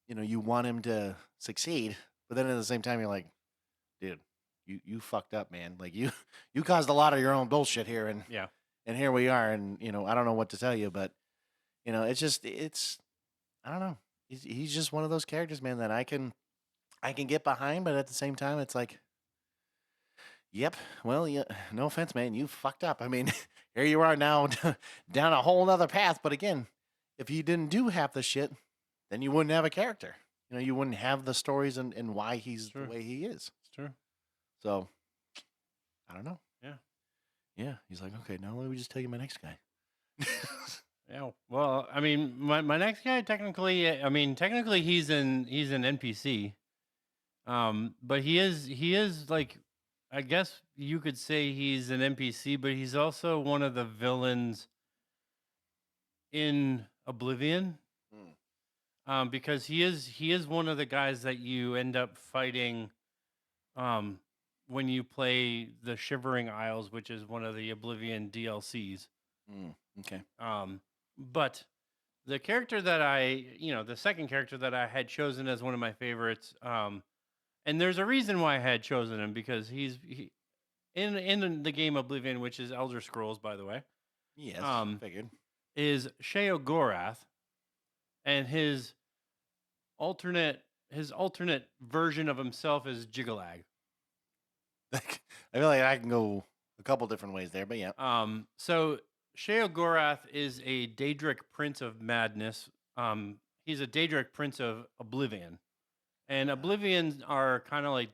want him to succeed, but then at the same time you're like, dude, you fucked up, man. Like you caused a lot of your own bullshit here, and Yeah. and here we are, and I don't know what to tell you, but it's I don't know. He's just one of those characters, man, that I can get behind, but at the same time, it's like, yep, well, yeah, no offense, man, you fucked up. I mean, here you are now down a whole nother path, but again, if you didn't do half the shit, then you wouldn't have a character. You wouldn't have the stories and why he's the True. way he is. It's true. So, I don't know. Yeah. Yeah, he's like, okay, now let me just tell you my next guy. Yeah. Well, I mean, my next guy technically, he's an NPC. But he is like, I guess you could say he's an NPC, but he's also one of the villains in Oblivion. Because he is one of the guys that you end up fighting when you play the Shivering Isles, which is one of the Oblivion DLCs. Okay. But the character that the second character that I had chosen as one of my favorites, and there's a reason why I had chosen him, because he in the game Oblivion, which is Elder Scrolls, by the way. Yes, figured. Is Sheogorath, and his alternate version of himself is Jiggalag. I feel like I can go a couple different ways there, but yeah. So Sheogorath is a Daedric Prince of Madness. He's a Daedric Prince of Oblivion, and Oblivions are kind of like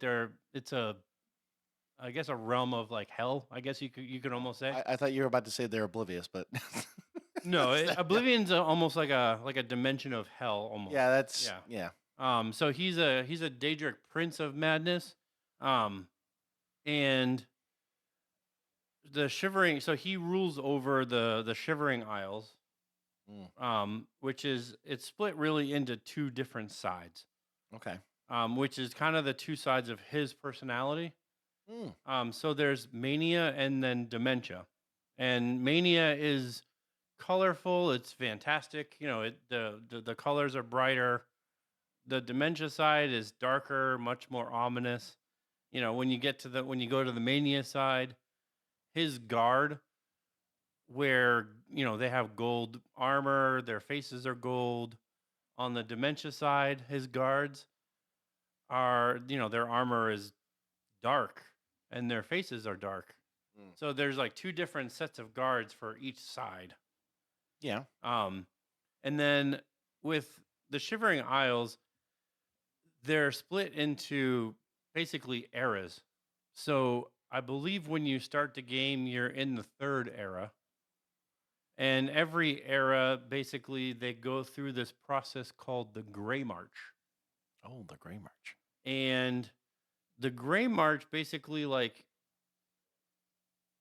I guess a realm of like hell. I guess you could almost say. I thought you were about to say they're oblivious, but No, Oblivion's almost like a dimension of hell almost. Yeah, that's yeah. So he's a Daedric Prince of Madness, and the Shivering. So he rules over the Shivering Isles, which it's split really into two different sides. Okay. Which is kind of the two sides of his personality. So there's mania and then dementia, and mania is colorful. It's fantastic. The colors are brighter. The dementia side is darker, much more ominous. When you go to the mania side, his guard, where they have gold armor, their faces are gold. On the dementia side, his guards are, their armor is dark and their faces are dark. So there's like two different sets of guards for each side. Yeah. And then with the Shivering Isles, they're split into basically eras. So I believe when you start the game, you're in the third era. And every era, basically, they go through this process called the Grey March. Oh, the Grey March. And the Grey March basically, like,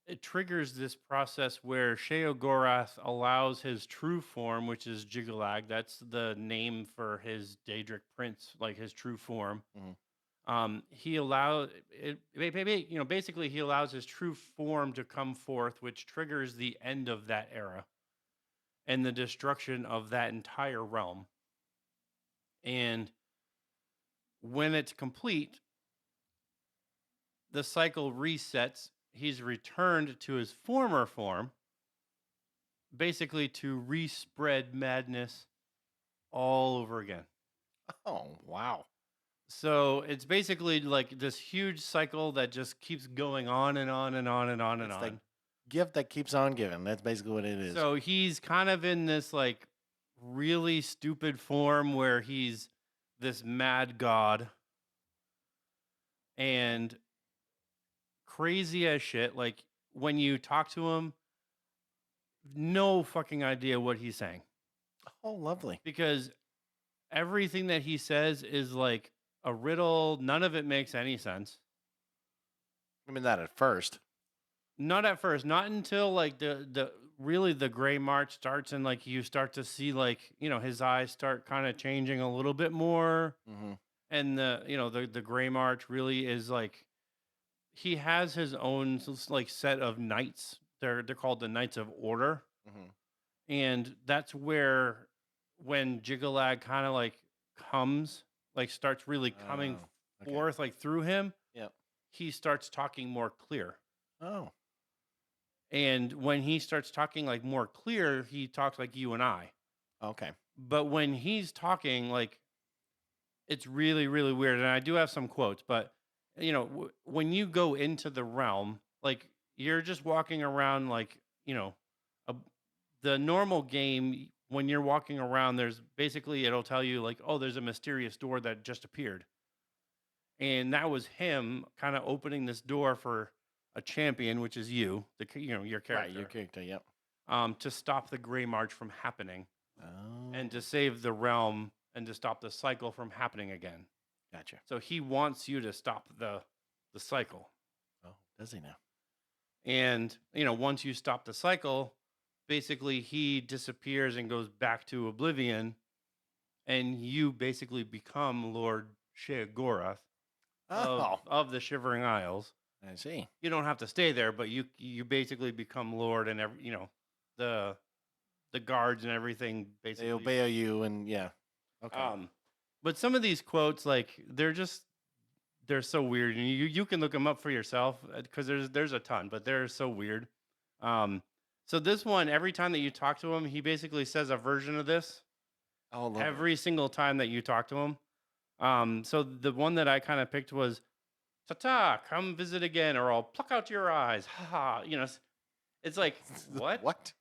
it triggers this process where Sheogorath allows his true form, which is Jiggalag. That's the name for his Daedric Prince, like his true form. He allows it. Basically, he allows his true form to come forth, which triggers the end of that era. and the destruction of that entire realm. And when it's complete, the cycle resets. He's returned to his former form, basically to respread madness all over again. Oh, wow. So it's basically like this huge cycle that just keeps going on and on and on and on and It's on. the gift that keeps on giving. That's basically what it is. So he's kind of in this like really stupid form where he's this mad god and crazy as shit. Like when you talk to him, no fucking idea what he's saying Oh, lovely. because everything that he says is like a riddle. None of it makes any sense. I mean, not at first. Not at first, not until like the really the gray march starts and like you start to see like, you know, his eyes start kind of changing a little bit more. Mm-hmm. And the, you know, the gray march really is like he has his own like set of knights. They're called the Knights of Order. Mm-hmm. And that's where when Jigalag kind of like comes, like starts really coming okay. forth like through him, Yep. he starts talking more clear. Oh, And when he starts talking like more clear, he talks like you and I. okay. But when he's talking, like it's really, really weird. And I do have some quotes, but you know, when you go into the realm, like you're just walking around, like, you know, a, the normal game, when you're walking around, there's basically, it'll tell you like, oh, there's a mysterious door that just appeared. And that was him kind of opening this door for a champion, which is you, you know, your character, Right, your character, yep. to stop the Gray March from happening Oh, and to save the realm and to stop the cycle from happening again. gotcha. So he wants you to stop the cycle. Oh, does he now? And, you know, once you stop the cycle, basically he disappears and goes back to oblivion, and you basically become Lord Sheogorath Oh, of the Shivering Isles. I see. You don't have to stay there, but you basically become Lord, and you know, the guards and everything basically They obey you, and yeah. Okay. But some of these quotes, like they're so weird, and you can look them up for yourself because there's a ton, but they're so weird. So this one, every time that you talk to him, he basically says a version of this Oh, lovely. every single time that you talk to him. So the one that I kind of picked was, "Ta-ta, come visit again, or I'll pluck out your eyes." Ha ha. You know, it's like what? What?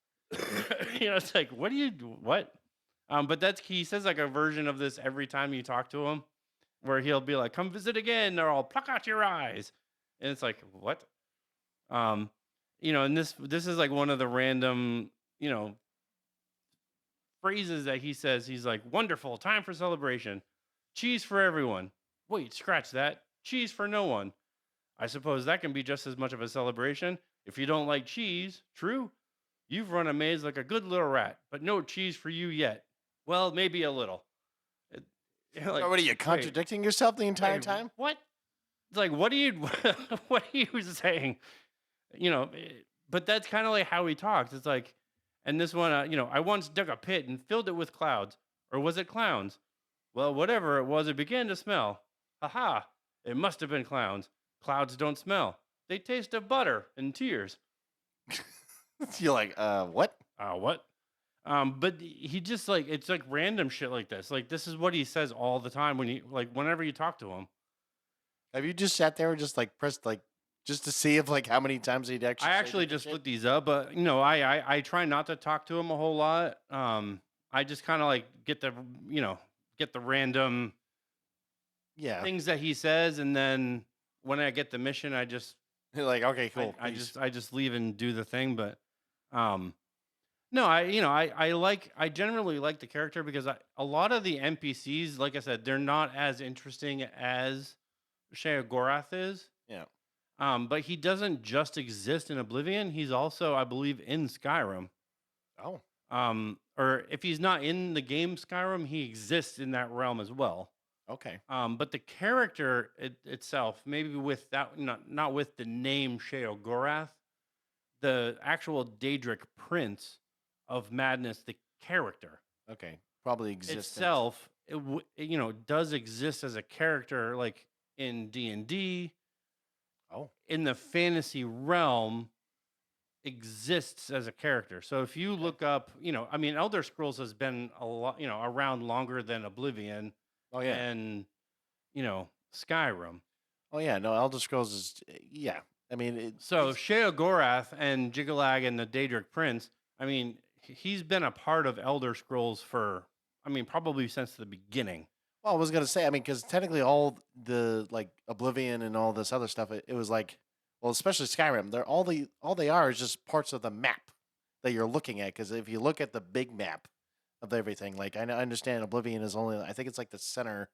You know, it's like what do you what? But that's he says like a version of this every time you talk to him, where he'll be like, "Come visit again, or I'll pluck out your eyes," and it's like what? You know, and this is like one of the random, you know, phrases that he says. He's like, "Wonderful, time for celebration, cheese for everyone." Wait, scratch that. Cheese for no one. I suppose that can be just as much of a celebration if you don't like cheese. True. You've run a maze like a good little rat, but no cheese for you yet. Well, maybe a little. Like, what are you wait, contradicting yourself the entire wait, time? What? It's like, what are you, what are you saying? You know, but that's kind of like how he talks. It's like, and this one, you know, I once dug a pit and filled it with clouds, or was it clowns? Well, whatever it was, it began to smell. Aha! It must have been clowns. Clouds don't smell. They taste of butter and tears. You're like, what? What? But he just like it's like random shit like this. Like this is what he says all the time when you like whenever you talk to him. Have you just sat there and just like pressed like just to see if like how many times he'd actually? I say actually different just shit? looked these up, but you know, I try not to talk to him a whole lot. I just kind of like get the you know get the random Yeah. things that he says, and then when I get the mission, I just You're like, okay, cool. I just leave and do the thing. But no, you know I generally like the character because a lot of the NPCs, like I said, they're not as interesting as Sheogorath is. Yeah. But he doesn't just exist in Oblivion. He's also, I believe, in Skyrim. Oh. Or if he's not in the game Skyrim, he exists in that realm as well. Okay. But the character itself, maybe with that, not with the name Sheogorath, the actual Daedric Prince of Madness, the character Okay. Probably existent. itself, does exist as a character, like in D&D, Oh. in the fantasy realm, exists as a character. So if you Okay. look up, I mean, Elder Scrolls has been a lot, around longer than Oblivion Oh yeah. and, Skyrim. Oh yeah. No, Elder Scrolls is yeah. I mean, So Sheogorath and Jiggalag and the Daedric Prince, I mean, he's been a part of Elder Scrolls for, I mean, probably since the beginning. well, I was gonna say, I mean, because technically all the like Oblivion and all this other stuff, it was like, well, especially Skyrim, they're all they are is just parts of the map that you're looking at. Because if you look at the big map of everything, like I understand Oblivion is only, I think it's like the center,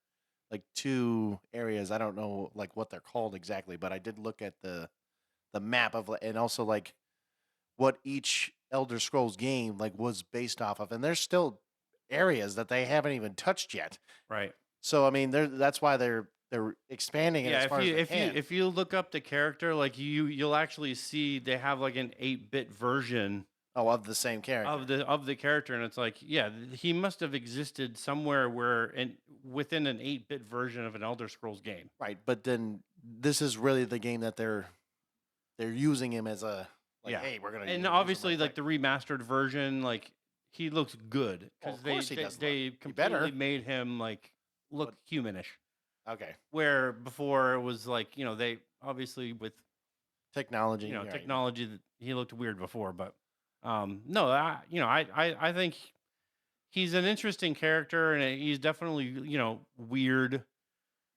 like two areas. I don't know like what they're called exactly, but I did look at the map of and also like what each Elder Scrolls game like was based off of, and there's still areas that they haven't even touched yet. Right. So I mean, that's why they're expanding it Yeah, as if far as you they if you can. if you look up the character, like you'll actually see they have like an 8-bit version Oh, of the same character. of the character, and it's like, yeah, he must have existed somewhere where and within an 8-bit version of an Elder Scrolls game. Right, but then this is really the game that they're using him as a like, Yeah. hey, we're gonna And use him obviously, like like the remastered version, like he looks good Well, because of course he does look. they He completely better. made him like look But- humanish. okay Where before it was like, they obviously with technology. Right. technology that he looked weird before, but no, I think he's an interesting character, and he's definitely weird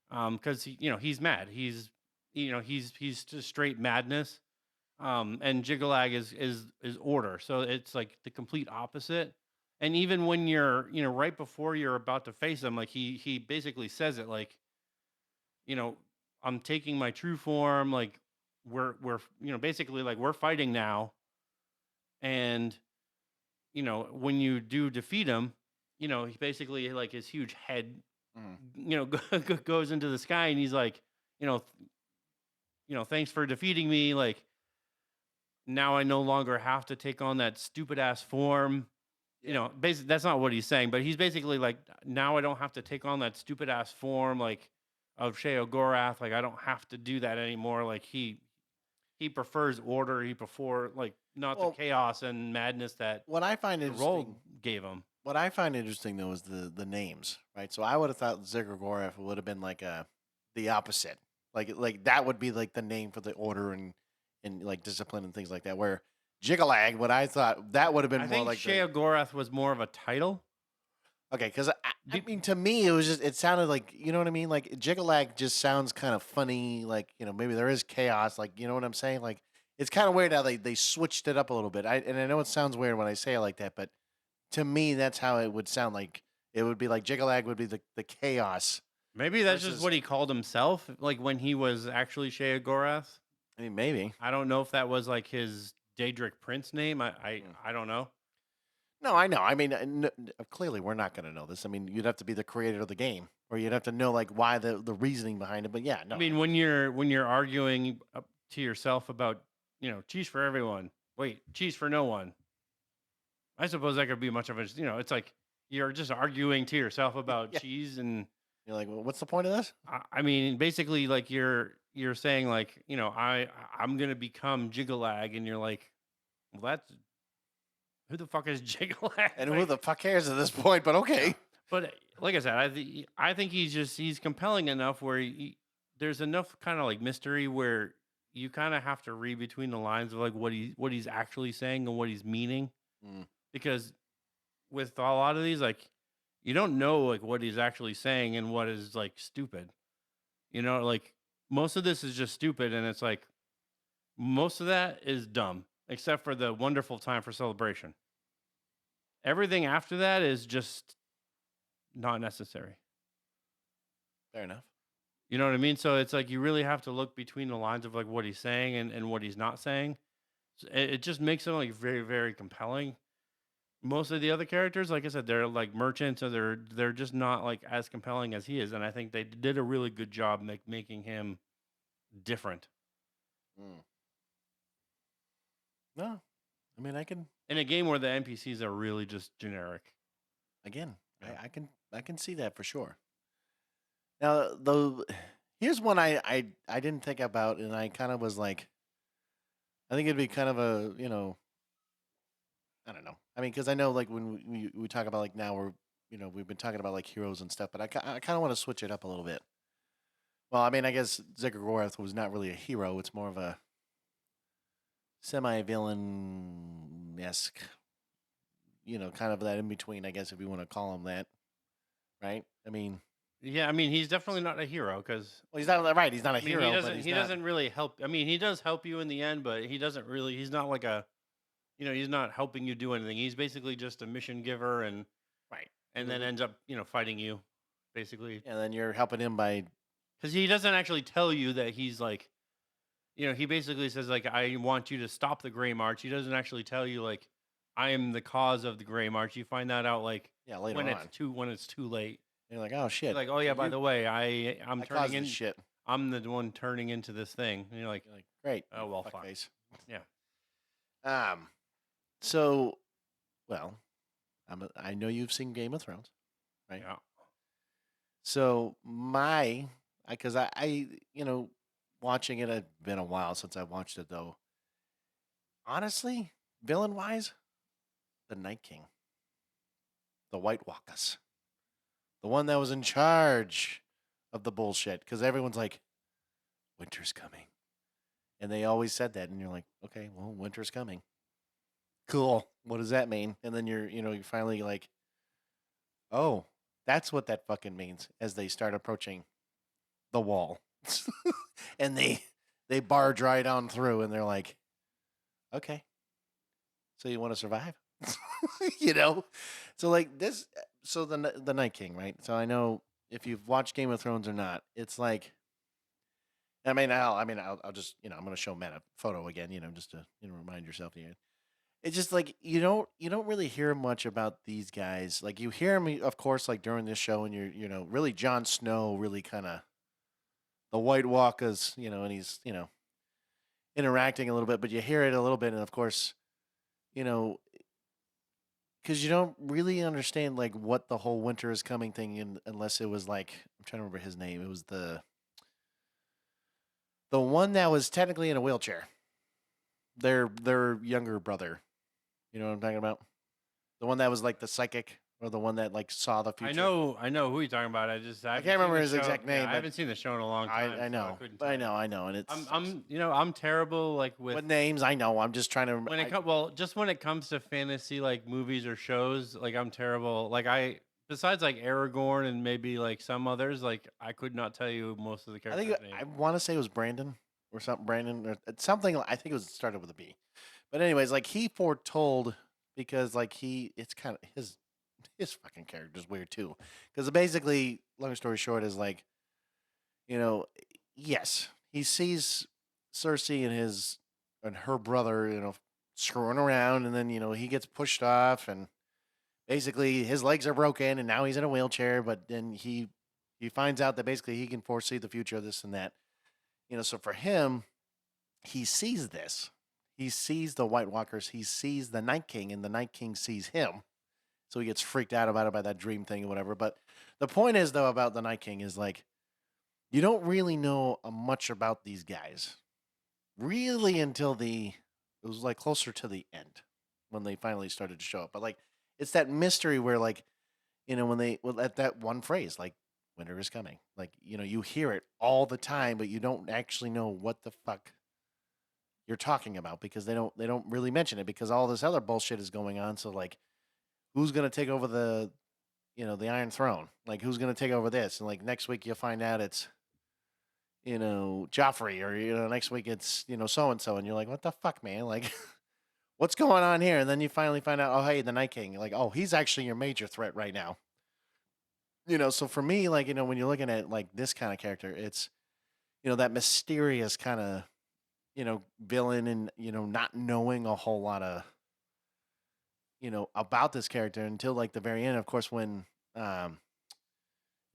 because he's mad. He's just straight madness. And Jiggalag is order. So it's like the complete opposite. And even when you're, right before you're about to face him, like he basically says it like, you know, I'm taking my true form, like we're basically like we're fighting now. And, when you do defeat him, he basically like his huge head, Mhm. goes into the sky, and he's like, you know, thanks for defeating me. Like, now I no longer have to take on that stupid ass form. Basically, that's not what he's saying, but he's basically like, now I don't have to take on that stupid ass form, like of Sheogorath. Like, I don't have to do that anymore. Like, he prefers order. He prefer like not Well, the chaos and madness that what I find the interesting, role gave him. what I find interesting though is the names, right? So I would have thought Ziggurat would have been like the opposite, like that would be like the name for the order and like discipline and things like that. Where Jiggalag, what I thought that would have been I more think like Sheogorath was more of a title. okay, because I mean to me it sounded like you know what I mean. Like Jiggalag just sounds kind of funny. Like maybe there is chaos. Like you know what I'm saying. Like it's kind of weird how they switched it up a little bit. And I know it sounds weird when I say it like that, but to me that's how it would sound like. It would be like Jiggalag would be the chaos. Maybe that's just versus- what he called himself, like when he was actually Sheogorath. I mean, maybe. I don't know if that was like his Daedric Prince name. I don't know. No, I know. I mean, clearly we're not going to know this. I mean, you'd have to be the creator of the game, or you'd have to know like why the reasoning behind it. But yeah, no. I mean, when you're arguing to yourself about cheese for everyone, wait, cheese for no one. I suppose that could be much of a it's like you're just arguing to yourself about Yeah. cheese, and You're like, well, what's the point of this? I mean, basically, like you're saying like I'm gonna become Jiggalag, and you're like, well, that's who the fuck is Jiggalag? And Like, who the fuck cares at this point? But okay. but like I said, I think he's compelling enough where there's enough kind of like mystery where you kind of have to read between the lines of like what he's actually saying and what he's meaning, Mm. because with a lot of these, like you don't know like what he's actually saying and what is like stupid. Like most of this is just stupid, and it's like most of that is dumb, except for the wonderful time for celebration. Everything after that is just not necessary. Fair enough. You know what I mean? So it's like you really have to look between the lines of like what he's saying and what he's not saying. So it just makes him like very, very compelling. Most of the other characters, like I said, they're like merchants, so they're just not like as compelling as he is. And I think they did a really good job making him different. Mm. No, I mean, I can in a game where the NPCs are really just generic. again, Yeah. I can see that for sure. Now, though, here's one I didn't think about, and I kind of was like, I think it'd be kind of a I don't know. I mean, because I know like when we talk about like now we're we've been talking about like heroes and stuff, but I kind of want to switch it up a little bit. Well, I mean, I guess Ziggurat was not really a hero; it's more of a semi-villain esque, kind of that in between. I guess if you want to call him that, right? I mean, Yeah, I mean, he's definitely not a hero because well, he's not right. He's not a I mean, he hero, but doesn't he's he not doesn't really help. I mean, he does help you in the end, but he doesn't really. He's not like a he's not helping you do anything. He's basically just a mission giver, right. and then ends up fighting you, basically, And then you're helping him by because he doesn't actually tell you that he's like he basically says like I want you to stop the Gray March. He doesn't actually tell you like I am the cause of the Gray March. You find that out like later on. when it's too late. You're like, oh You're shit! like, oh yeah, So by the way, I'm I turning caused this in. shit. I'm the one turning into this thing. And you're like, Great. oh well, fuck. Fuckface. Yeah. So, well, I know you've seen Game of Thrones, right? Yeah. So because watching it, it's been a while since I watched it though. Honestly, villain wise, the Night King, the White Walkers, the one that was in charge of the bullshit. Because everyone's like, winter's coming, and they always said that, and you're like, okay, well, winter's coming. Cool. What does that mean? And then you're finally like, oh, that's what that fucking means as they start approaching the wall. And they barge right on through and they're like, okay, so you want to survive? you know? So like this so the Night King, right? So I know if you've watched Game of Thrones or not, it's like I'll just I'm gonna show Matt a photo again, just to remind yourself again. It's just like you don't really hear much about these guys. Like you hear me, of course, like during this show, and you're really Jon Snow, really kind of the White Walkers, and he's interacting a little bit, but you hear it a little bit, and of course, you know, because you don't really understand like what the whole winter is coming thing, unless it was like I'm trying to remember his name. It was the one that was technically in a wheelchair. Their younger brother. You know what I'm talking about? The one that was like the psychic, or the one that like saw the future. I know who you're talking about. I can't remember his exact name. Yeah, I haven't seen the show in a long time. I know, I couldn't but tell you. I know, and it's I'm terrible like with names. I know. I'm just trying to. when it comes just when it comes to fantasy like movies or shows, like I'm terrible. Like I besides like Aragorn and maybe like some others, like I could not tell you most of the I characters' think names. I want to say it was Brandon or something. Brandon or something. I think it was started with a B. But anyways, like he foretold because like it's kind of his fucking character's weird too. Because basically, long story short, is like, you know, yes, he sees Cersei and her brother, screwing around, and then he gets pushed off, and basically his legs are broken, and now he's in a wheelchair. But then he finds out that basically he can foresee the future of this and that. So for him, he sees this. He sees the White Walkers. He sees the Night King, and the Night King sees him. So he gets freaked out about it, by that dream thing or whatever. But the point is, though, about the Night King is like, you don't really know much about these guys, really, until it was like closer to the end when they finally started to show up. But like, it's that mystery where like, at that one phrase, like, winter is coming. Like, you hear it all the time, but you don't actually know what the fuck you're talking about because they don't really mention it because all this other bullshit is going on. So like, who's gonna take over the Iron Throne? Like, who's gonna take over this? And like next week you'll find out it's Joffrey, or next week it's so and so, and you're like, what the fuck, man? Like, what's going on here? And then you finally find out, oh hey, the Night King. Like, oh, he's actually your major threat right now. So for me, like when you're looking at like this kind of character, it's that mysterious kind of villain, and not knowing a whole lot of about this character until like the very end. Of course, when it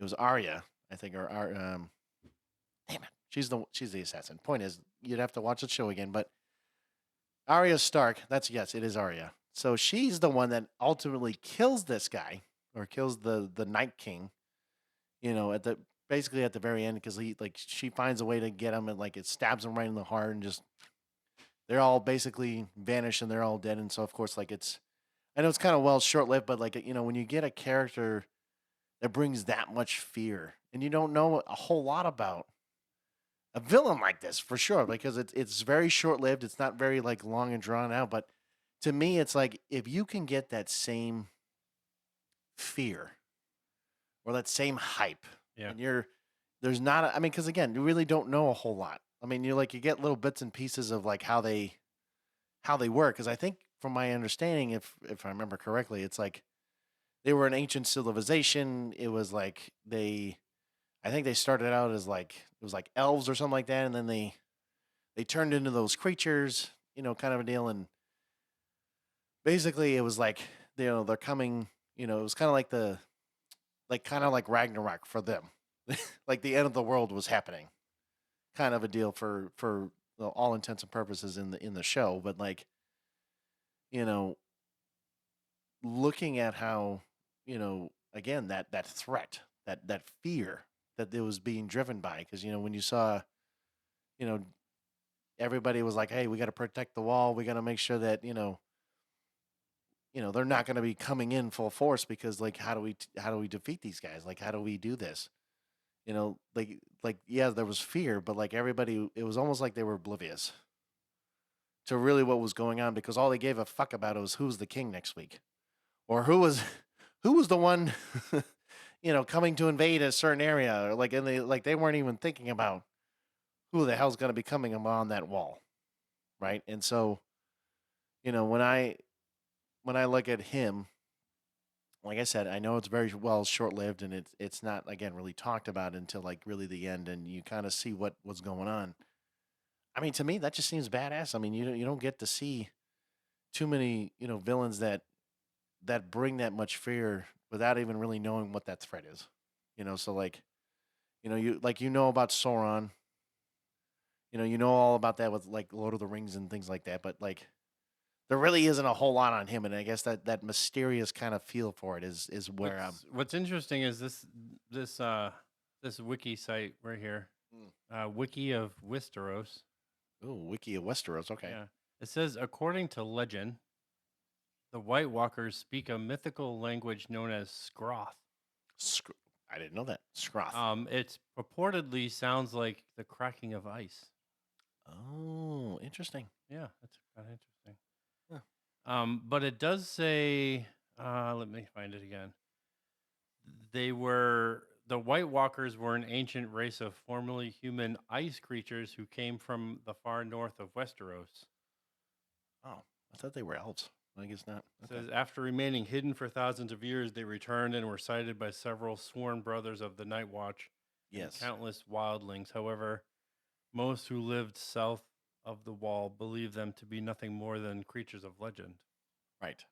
was Arya, I think, or damn it, she's the assassin. Point is, you'd have to watch the show again, but Arya Stark. Yes, it is Arya. So she's the one that ultimately kills this guy or kills the Night King. At the basically at the very end because she finds a way to get him and like it stabs him right in the heart and just they're all basically vanished and they're all dead. And so of course I know it's kind of short lived, but when you get a character that brings that much fear and you don't know a whole lot about a villain like this for sure because it's very short lived. It's not very like long and drawn out, but to me it's like if you can get that same fear or that same hype Yeah. and there's not I mean because again you really don't know a whole lot. I mean you get little bits and pieces of like how they work because I think from my understanding if I remember correctly it's like they were an ancient civilization. It was like I think they started out as like it was like elves or something like that, and then they turned into those creatures, kind of a deal. And basically, it was like they're coming. It was kind of like kind of like Ragnarok for them, like the end of the world was happening, kind of a deal for all intents and purposes in the show. But like you know, looking at how again that threat that fear that it was being driven by because when you saw you know everybody was like hey we got to protect the wall, we got to make sure that they're not going to be coming in full force because like how do we defeat these guys, like how do we do this, like yeah there was fear but like everybody it was almost like they were oblivious to really what was going on because all they gave a fuck about was who's the king next week or who was the one coming to invade a certain area or like and they weren't even thinking about who the hell's going to be coming on that wall, right? And so when I look at him, like I said, I know it's very well short lived and it's not again really talked about until like really the end and you kind of see what's going on. I mean, to me that just seems badass. I mean, you don't get to see too many villains that bring that much fear without even really knowing what that threat is. So like you know about Sauron, you know all about that with like Lord of the Rings and things like that, but like there really isn't a whole lot on him, and I guess that mysterious kind of feel for it is where I'm. What's interesting is this wiki site right here, Wiki of Westeros. Oh, Wiki of Westeros. Okay, Yeah, it says according to legend, the White Walkers speak a mythical language known as Skroth. Sc- I didn't know that Scroth. It purportedly sounds like the cracking of ice. Oh, interesting. Yeah, that's kind of interesting. Huh. But it does say, let me find it again. The White Walkers were an ancient race of formerly human ice creatures who came from the far north of Westeros. Oh, I thought they were elves. I guess not. It Okay. says after remaining hidden for thousands of years, they returned and were sighted by several sworn brothers of the Night Watch and Yes. countless wildlings. However, most who lived south of the wall believed them to be nothing more than creatures of legend. Right.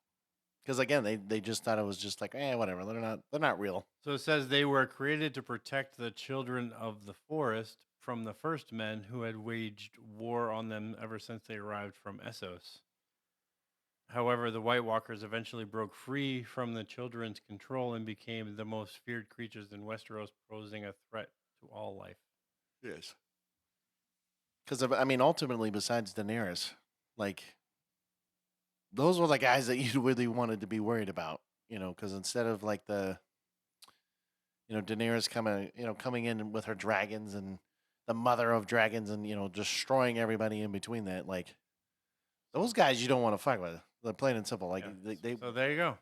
Because again, they just thought it was just like, whatever. They're not real. So it says they were created to protect the children of the forest from the first men who had waged war on them ever since they arrived from Essos. However, the White Walkers eventually broke free from the children's control and became the most feared creatures in Westeros, posing a threat to all life. Yes. Because I mean, ultimately, besides Daenerys, like those were the guys that you really wanted to be worried about. Because instead of like Daenerys coming in with her dragons and the mother of dragons and destroying everybody in between that, like those guys you don't want to fight with. They're plain and simple. Like Yeah. they So there you go.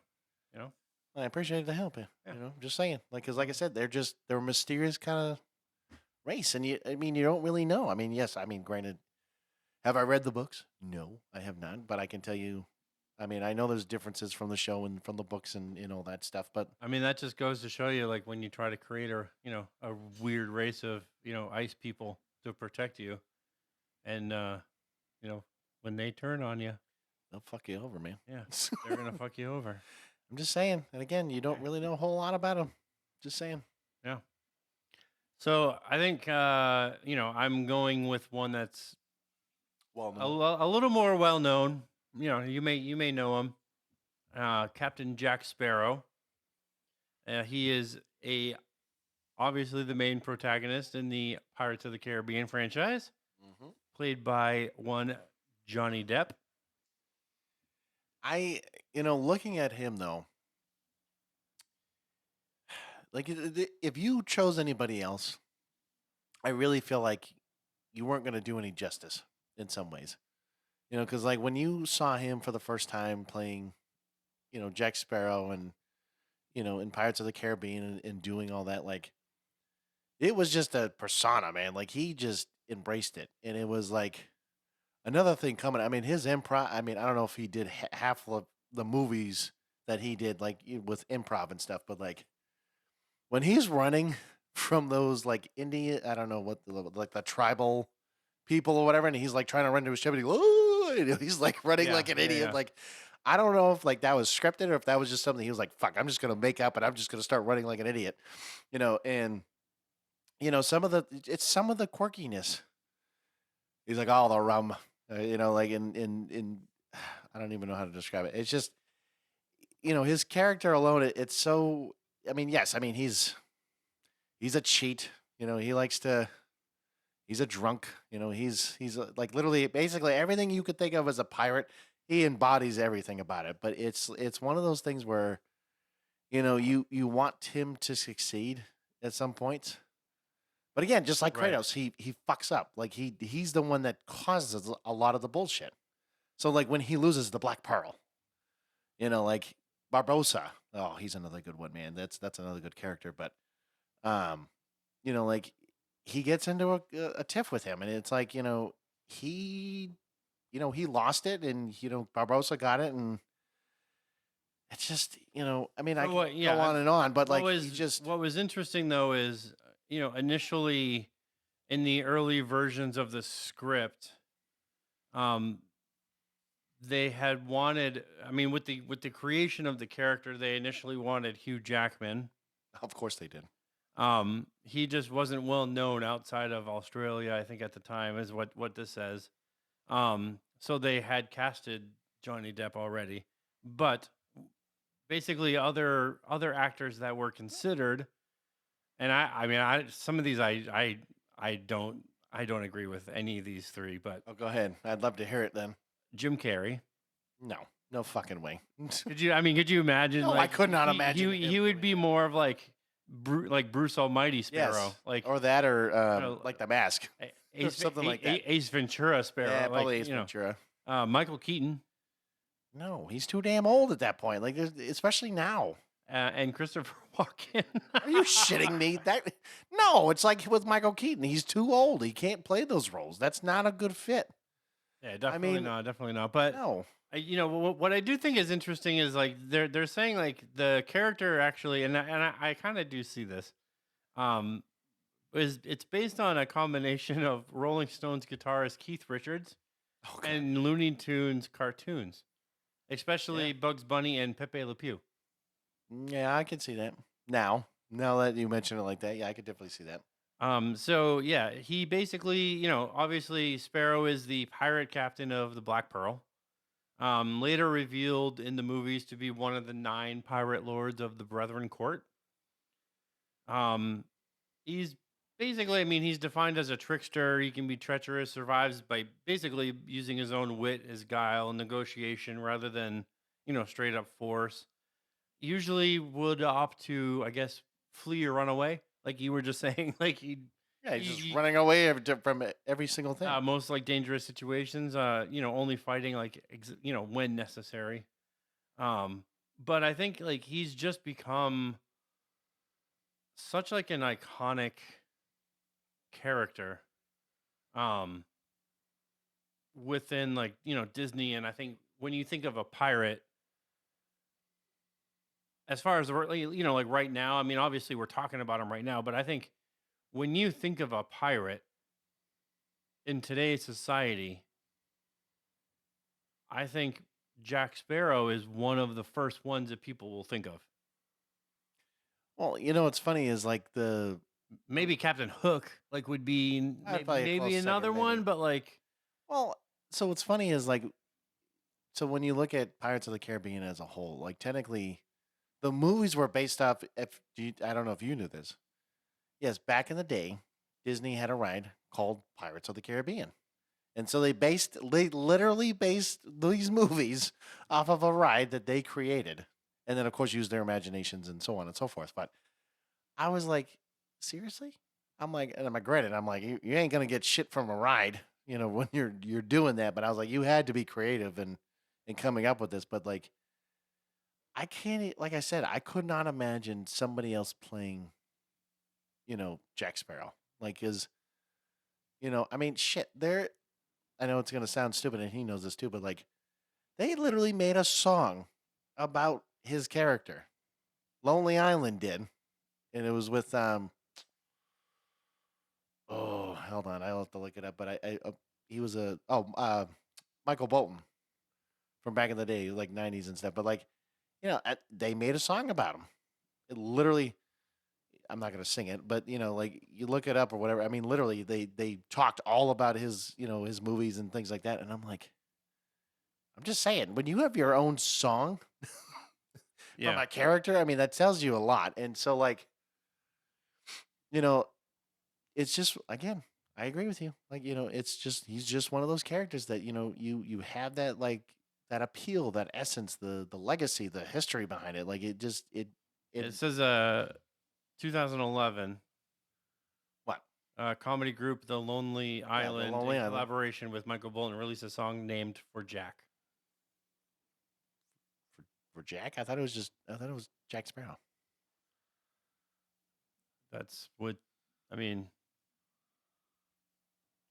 You know, I appreciate the help. Yeah. Just saying. Like, cause like I said, they're a mysterious kind of race, and I mean, you don't really know. I mean, yes, I mean, granted, have I read the books? No, I have not, but I can tell you. I mean, I know there's differences from the show and from the books and all that stuff, but I mean that just goes to show you, like when you try to create a weird race of ice people to protect you, and when they turn on you, they'll fuck you over, man. yeah, they're gonna fuck you over. I'm just saying. And again, you don't really know a whole lot about them. Just saying. Yeah. So I think I'm going with one that's Well known. a little more well known. You may know him, Captain Jack Sparrow. He is a obviously the main protagonist in the Pirates of the Caribbean franchise, Hmm. played by one Johnny Depp. I, looking at him though, like if you chose anybody else, I really feel like you weren't going to do any justice in some ways. Because like when you saw him for the first time playing, Jack Sparrow and in Pirates of the Caribbean and doing all that, like it was just a persona, man. Like he just embraced it, and it was like another thing coming. I mean, his improv. I mean, I don't know if he did half of the movies that he did, like with improv and stuff, but like when he's running from those like Indian, I don't know what like the tribal people or whatever, and he's like trying to run to his ship, and he's like running Yeah, like an yeah, idiot. yeah. Like I don't know if like that was scripted or if that was just something he was like, "Fuck, I'm just gonna make up and I'm just gonna start running like an idiot," and some of the quirkiness. He's like, "Oh, the rum," like in I don't even know how to describe it. It's just his character alone. It's so. I mean, yes, I mean he's a cheat. He likes to. He's a drunk. He's like literally basically everything you could think of as a pirate. He embodies everything about it. But it's one of those things where you want him to succeed at some point. But again, just like Right. Kratos, he fucks up. Like he's the one that causes a lot of the bullshit. So like when he loses the Black Pearl, like Barbosa. Oh, he's another good one, man. That's another good character. But um, like he gets into a tiff with him, and it's like he he lost it, and Barbosa got it, and it's just I mean I So can what? go Yeah. on and on, but What like he was just what was interesting though is initially in the early versions of the script, um, they had wanted. I mean, with the creation of the character, they initially wanted Hugh Jackman. of course they did. He just wasn't well known outside of Australia, I think at the time is what this says. So they had casted Johnny Depp already, but basically other actors that were considered, and I mean I some of these I don't agree with any of these three, but Oh, go ahead. I'd love to hear it then. Jim Carrey. No, no fucking way. Could you imagine No, I like could not imagine he him would doing be it. more of like like Bruce Almighty Sparrow, Yes, like or that, or know, like the mask, or something like that. Ace Ventura Yeah, Sparrow, like probably Ace Ventura. Michael Keaton No, he's too damn old at that point. Like, especially now. and Christopher Walken. Are you shitting me? That no, it's like with Michael Keaton. He's too old. He can't play those roles. That's not a good fit. Yeah, I mean, definitely not. But no. what I do think is interesting is like they're saying like the character actually, and I kind of do see this. Um, is it's based on a combination of Rolling Stones guitarist Keith Richards Okay. and Looney Tunes cartoons, Yeah. especially Bugs Bunny and Pepe Le Pew. Yeah, I can see that. Now that you mention it like that, yeah, I could definitely see that. So yeah, he basically, obviously Sparrow is the pirate captain of the Black Pearl. Later revealed in the movies to be one of the 9 pirate lords of the Brethren Court. Um, he's basically, I mean, he's defined as a trickster. He can be treacherous, survives by basically using his own wit as guile and negotiation rather than, straight up force. Usually would opt to, I guess, flee or run away, like you were just saying. Like Yeah, he's just he running away from every single thing. most like dangerous situations. Only fighting like when necessary. But I think like he's just become such like an iconic character um within like Disney, and I think when you think of a pirate, as far as like right now, I mean obviously we're talking about him right now, but I think when you think of a pirate in today's society, I think Jack Sparrow is one of the first ones that people will think of. Well, what's funny is like the Maybe Captain Hook like would be probably a maybe close another second, one, maybe. but like Well, So what's funny is like, so when you look at Pirates of the Caribbean as a whole, like technically, the movies were based off. I don't know if you knew this. Yes, back in the day, Disney had a ride called Pirates of the Caribbean. And so they literally based these movies off of a ride that they created. And then, of course, used their imaginations and so on and so forth. But I was like, seriously? I'm like, and I granted, I'm like, you ain't gonna get shit from a ride, when you're doing that. But I was like, you had to be creative and coming up with this. But like, I can't, like I said, I could not imagine somebody else playing, Jack Sparrow. Like, I mean, shit. I know it's gonna sound stupid, and he knows this too. But like, they literally made a song about his character. Lonely Island did, and it was with oh, hold on, I'll have to look it up. But he was Michael Bolton from back in the day, like '90s and stuff. But like, they made a song about him. It literally, I'm not gonna sing it, but like you look it up or whatever. I mean, literally, they talked all about his his movies and things like that. And I'm like, I'm just saying, when you have your own song from Yeah. a character, I mean, that tells you a lot. And so, like, you know, it's just again, I agree with you. Like, it's just he's just one of those characters that you have that like that appeal, that essence, the legacy, the history behind it. Like, it It says 2011 what comedy group The Lonely yeah, the Island Lonely in Island collaboration with Michael Bolton released a song named for Jack. for Jack. I thought it was Jack Sparrow. That's what I mean.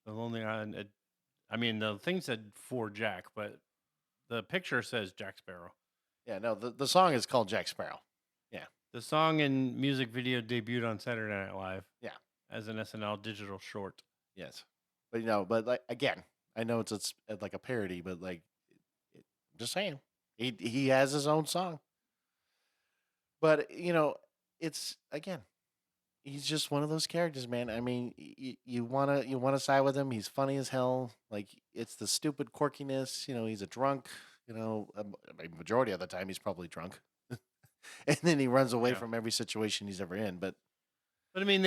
The Lonely Island. I mean, the thing said for Jack, but the picture says Jack Sparrow. Yeah, no, the song is called Jack Sparrow. Yeah, The song and music video debuted on Saturday Night Live yeah, as an SNL digital short. yes. But but like again, I know it's like a parody, but like, just saying, he has his own song. But it's again, he's just one of those characters, man. I mean, you wanna side with him. He's funny as hell. Like, it's the stupid quirkiness. He's a drunk. I mean, majority of the time he's probably drunk, and then he runs away Yeah. from every situation he's ever in. But But I mean,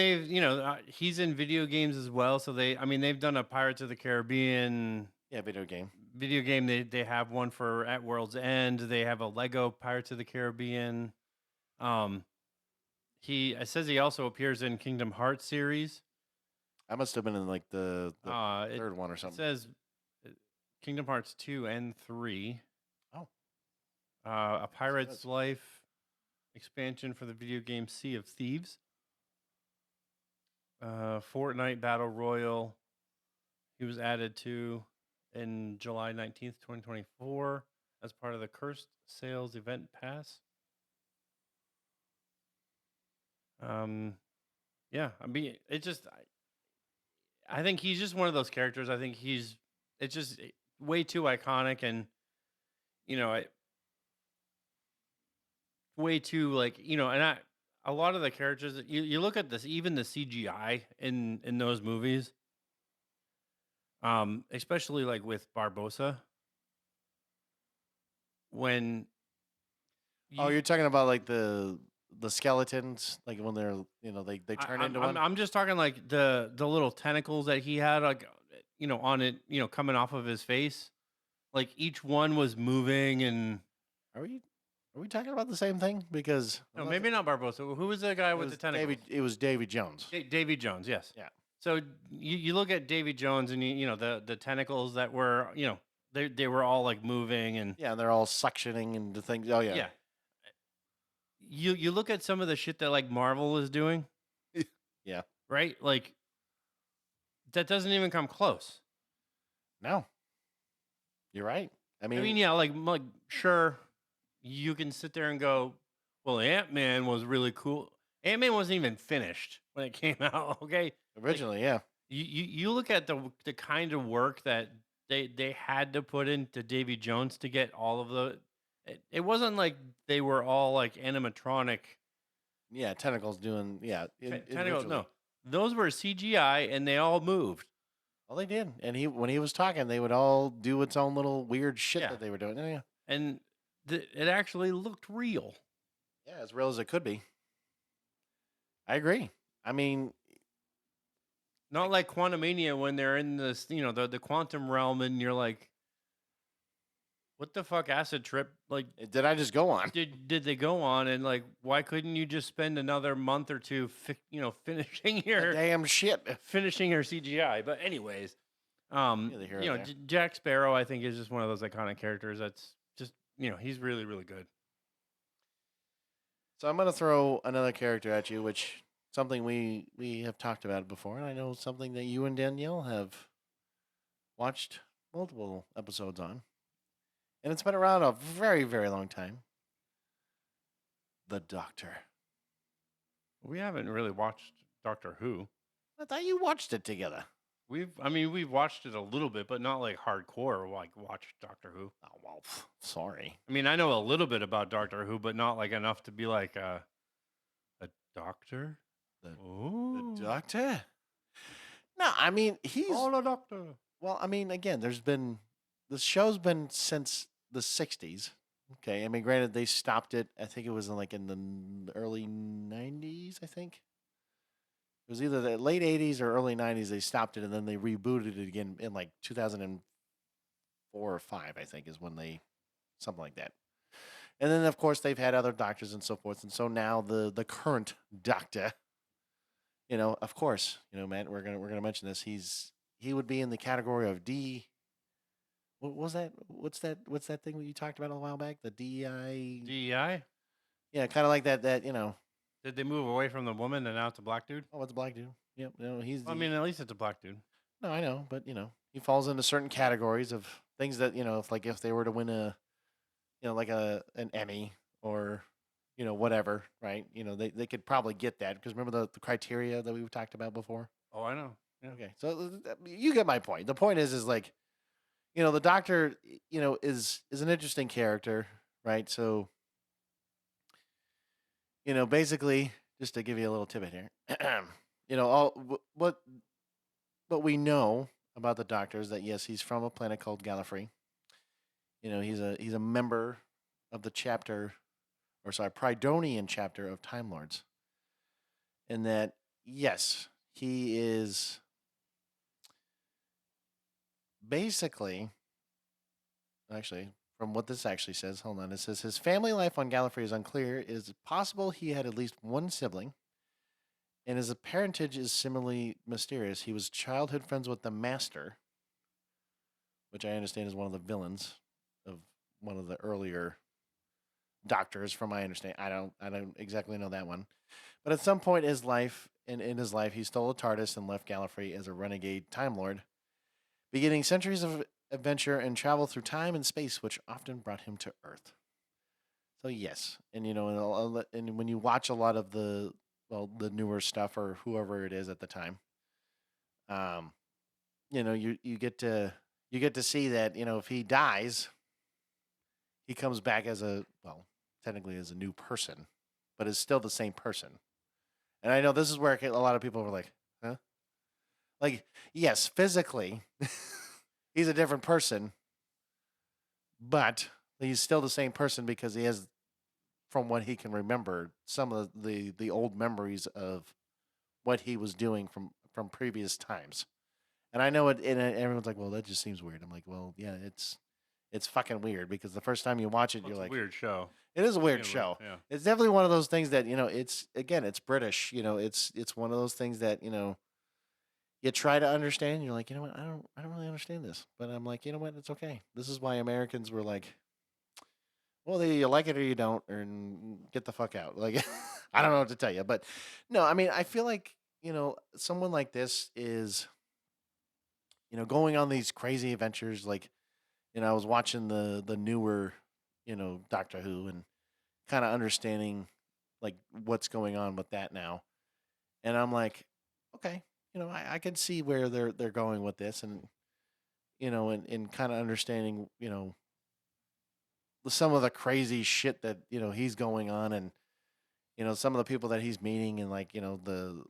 he's in video games as well. So they've done a Pirates of the Caribbean yeah, video game. video game. They have one for at World's End. They have a Lego Pirates of the Caribbean. Um, it says he also appears in Kingdom Hearts series. I must have been in like the It third one or it something. says Kingdom Hearts 2 and 3. Oh, A Pirate's does. Life expansion for the video game Sea of Thieves. Fortnite Battle Royale. He was added to in July 19th, 2024 as part of the Cursed Sales Event Pass. Yeah, I mean, I think he's just one of those characters. I think it's just way too iconic and, way too like, a lot of the characters that you look at this, even the CGI in those movies, especially like with Barbosa, when Oh, you, you're talking about like the skeletons, like when they're they turn into one. I'm just talking like the little tentacles that he had, like on it, coming off of his face, like each one was moving and Are we talking about the same thing? Because no, maybe not Barbosa. Who was the guy with the tentacles? It was Davy Jones. Davy Jones, yes. Yeah. So you look at Davy Jones and the tentacles that were they were all like moving and Yeah, and they're all suctioning into things. Oh yeah. yeah. You look at some of the shit that like Marvel is doing, Yeah. right? Like that doesn't even come close. No. You're right. I I mean, mean, yeah, like sure, you can sit there and go, well, Ant-Man was really cool. Ant-Man wasn't even finished when it came out. Okay, originally, yeah. you look at the kind of work that they had to put into Davy Jones to get all of it wasn't like they were all like animatronic Yeah, tentacles doing, yeah. tentacles. No, those were CGI and they all moved. Well, they did, and when he was talking, they would all do its own little weird shit Yeah, that they were doing. Yeah, and it actually looked real. yeah, as real as it could be. I agree. I mean, Not like Quantumania when they're in this, the quantum realm, and you're like, what the fuck, acid trip? Like, did I just go on? did they go on, and like, why couldn't you just spend another month or two, finishing The damn shit. finishing your CGI? But anyways, Neither here nor there. Jack Sparrow, I think, is just one of those iconic characters. That's just, he's really, really good. So I'm gonna throw another character at you, which something we have talked about before, and I know something that you and Danielle have watched multiple episodes on, and it's been around a very, very long time. The Doctor. We haven't really watched Doctor Who. I thought you watched it together. We've watched it a little bit, but not like hardcore, like watch Doctor Who. Oh well, sorry. I mean, I know a little bit about Doctor Who, but not like enough to be like a doctor. The Doctor? No, I mean he's a doctor. well. I mean, again, the show's been since the '60s. Okay, I mean, granted, they stopped it. I think it was in the early '90s. I think it was either the late '80s or early '90s. They stopped it, and then they rebooted it again in like 2004 or five. I think is when they something like that. And then, of course, they've had other doctors and so forth. And so now the current doctor, of course, Matt, we're gonna mention this. He would be in the category of D. What was that? What's that thing that you talked about a while back? The DI. DEI. Yeah, kind of like that. Did they move away from the woman and out to black dude? Oh, it's a black dude. Yep. No, he's. I mean, at least it's a black dude. No, I know, but he falls into certain categories of things that if they were to win like an Emmy or whatever, right? They could probably get that because remember the criteria that we talked about before. Oh, I know. Yeah. Okay, so you get my point. The point is like, the Doctor, is an interesting character, right? So, basically, just to give you a little tidbit here, what we know about the Doctor is that yes, he's from a planet called Gallifrey. He's a member of the chapter, or sorry, Pridonian chapter of Time Lords. And that yes, he is basically, actually, from what this actually says, hold on, it says his family life on Gallifrey is unclear. It is possible he had at least one sibling, and his parentage is similarly mysterious. He was childhood friends with the Master, which I understand is one of the villains of one of the earlier Doctors, from my understanding. I don't exactly know that one. But at some point in his life, he stole a TARDIS and left Gallifrey as a renegade Time Lord, beginning centuries of adventure and travel through time and space, which often brought him to Earth. So yes, and and when you watch a lot of the newer stuff or whoever it is at the time, you get to see that if he dies, he comes back as technically as a new person, but is still the same person. And I know this is where a lot of people were like, huh? Like, yes, physically, he's a different person, but he's still the same person because he has, from what he can remember, some of the old memories of what he was doing from previous times. And I know it, and everyone's like, well, that just seems weird. I'm like, well, yeah, it's fucking weird because the first time you watch it, Well, you're it's like, a weird show. it is a weird Yeah, show. yeah. It's definitely one of those things that it's British. It's one of those things that you try to understand. You're like, what, I don't really understand this, but I'm like, what, it's okay. This is why Americans were like, well, either you like it or you don't, or get the fuck out. Like, I don't know what to tell you, but no, I mean, I feel like someone like this is going on these crazy adventures. Like, I was watching the newer Doctor Who and kind of understanding like what's going on with that now. And I'm like, okay, I can see where they're going with this and and kind of understanding, some of the crazy shit that, he's going on and some of the people that he's meeting and like, the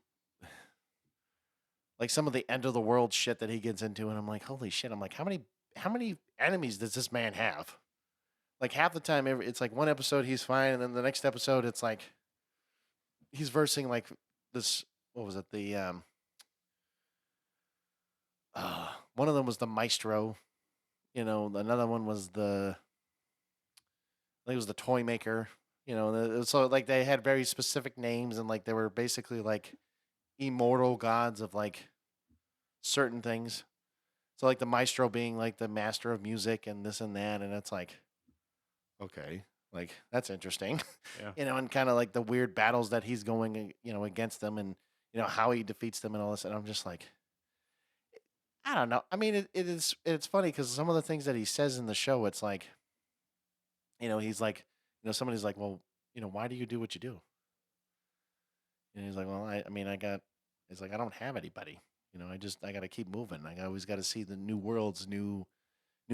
like some of the end of the world shit that he gets into, and I'm like, holy shit! I'm like, how many enemies does this man have? Like half the time, it's like one episode he's fine, and then the next episode it's like he's versing like this. What was it? One of them was the maestro. You know, another one was I think it was the toy maker. You know, so like they had very specific names, and like they were basically like immortal gods of like certain things. So like the maestro being like the master of music and this and that, and it's like, okay, like that's interesting. Yeah. You know, and kind of like the weird battles that he's going, you know, against them, and you know how he defeats them and all this. And I'm just like, I don't know. I mean, it's funny because some of the things that he says in the show, it's like, you know, he's like, you know, somebody's like, well, you know, why do you do what you do? And he's like, well, I mean, he's like, I don't have anybody. You know, I got to keep moving. I always got to see the new worlds, new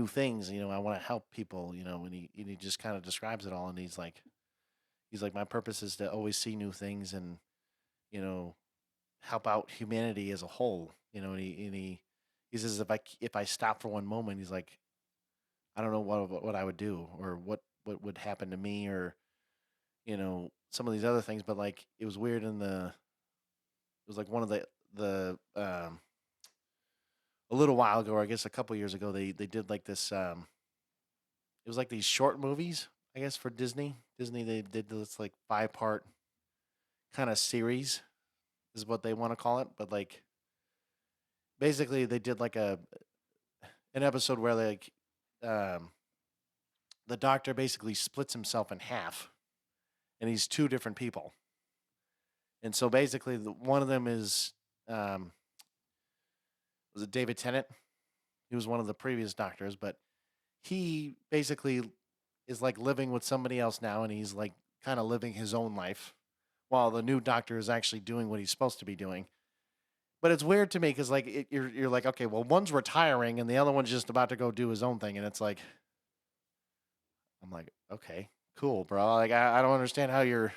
things. You know, I want to help people. You know, and he just kind of describes it all, and he's like, my purpose is to always see new things and you know help out humanity as a whole. You know, he says if I stop for one moment, he's like, I don't know what I would do or what would happen to me or you know some of these other things. But like it was weird in the it was like one of the a little while ago, or I guess a couple years ago, they did like this. It was like these short movies, I guess, for Disney. Disney they did this like 5-part kind of series is what they want to call it, but like basically they did like an episode where like um, the doctor basically splits himself in half, and he's two different people. And so basically, one of them is um, was it David Tennant? He was one of the previous doctors, but he basically is like living with somebody else now, and he's like kind of living his own life, while the new doctor is actually doing what he's supposed to be doing. But it's weird to me because like you're like, okay, well, one's retiring and the other one's just about to go do his own thing, and it's like I'm like, okay, cool, bro. Like I don't understand how you're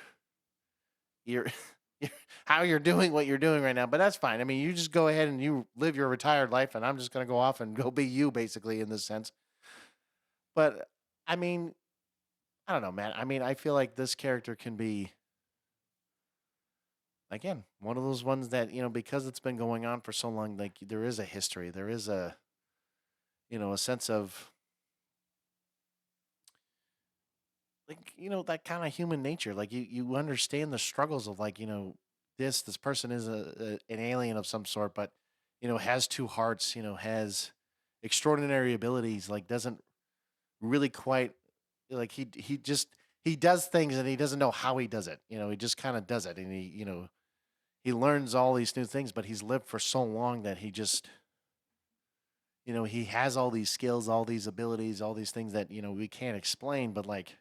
how you're doing what you're doing right now, but that's fine. I mean, you just go ahead and you live your retired life, and I'm just gonna go off and go be you, basically, in this sense. But I mean, I don't know, man. I mean, I feel like this character can be again one of those ones that you know because it's been going on for so long. Like there is a history, there is a you know a sense of like you know that kind of human nature. Like you understand the struggles of like you know this person is an alien of some sort, but you know has two hearts. You know has extraordinary abilities. Like doesn't really quite like he does things and he doesn't know how he does it. You know he just kind of does it and he you know he learns all these new things, but he's lived for so long that he just you know he has all these skills, all these abilities, all these things that you know we can't explain, but like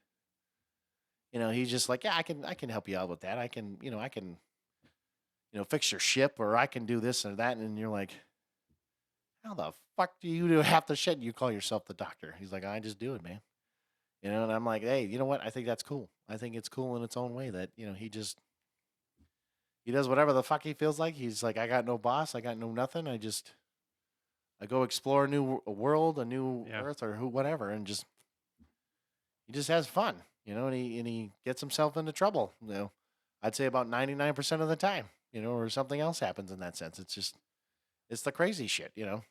you know he's just like yeah I can help you out with that. I can you know fix your ship or I can do this or that, and you're like how the fuck do you do half the shit and you call yourself the doctor? He's like I just do it, man. You know, and I'm like, hey, you know what? I think that's cool. I think it's cool in its own way that you know he does whatever the fuck he feels like. He's like, I got no boss, I got no nothing. I go explore a new world, a new Yeah. Earth, or who whatever, and just he just has fun, you know, and he gets himself into trouble. You know, I'd say about 99% of the time, you know, or something else happens in that sense. It's just it's the crazy shit, you know.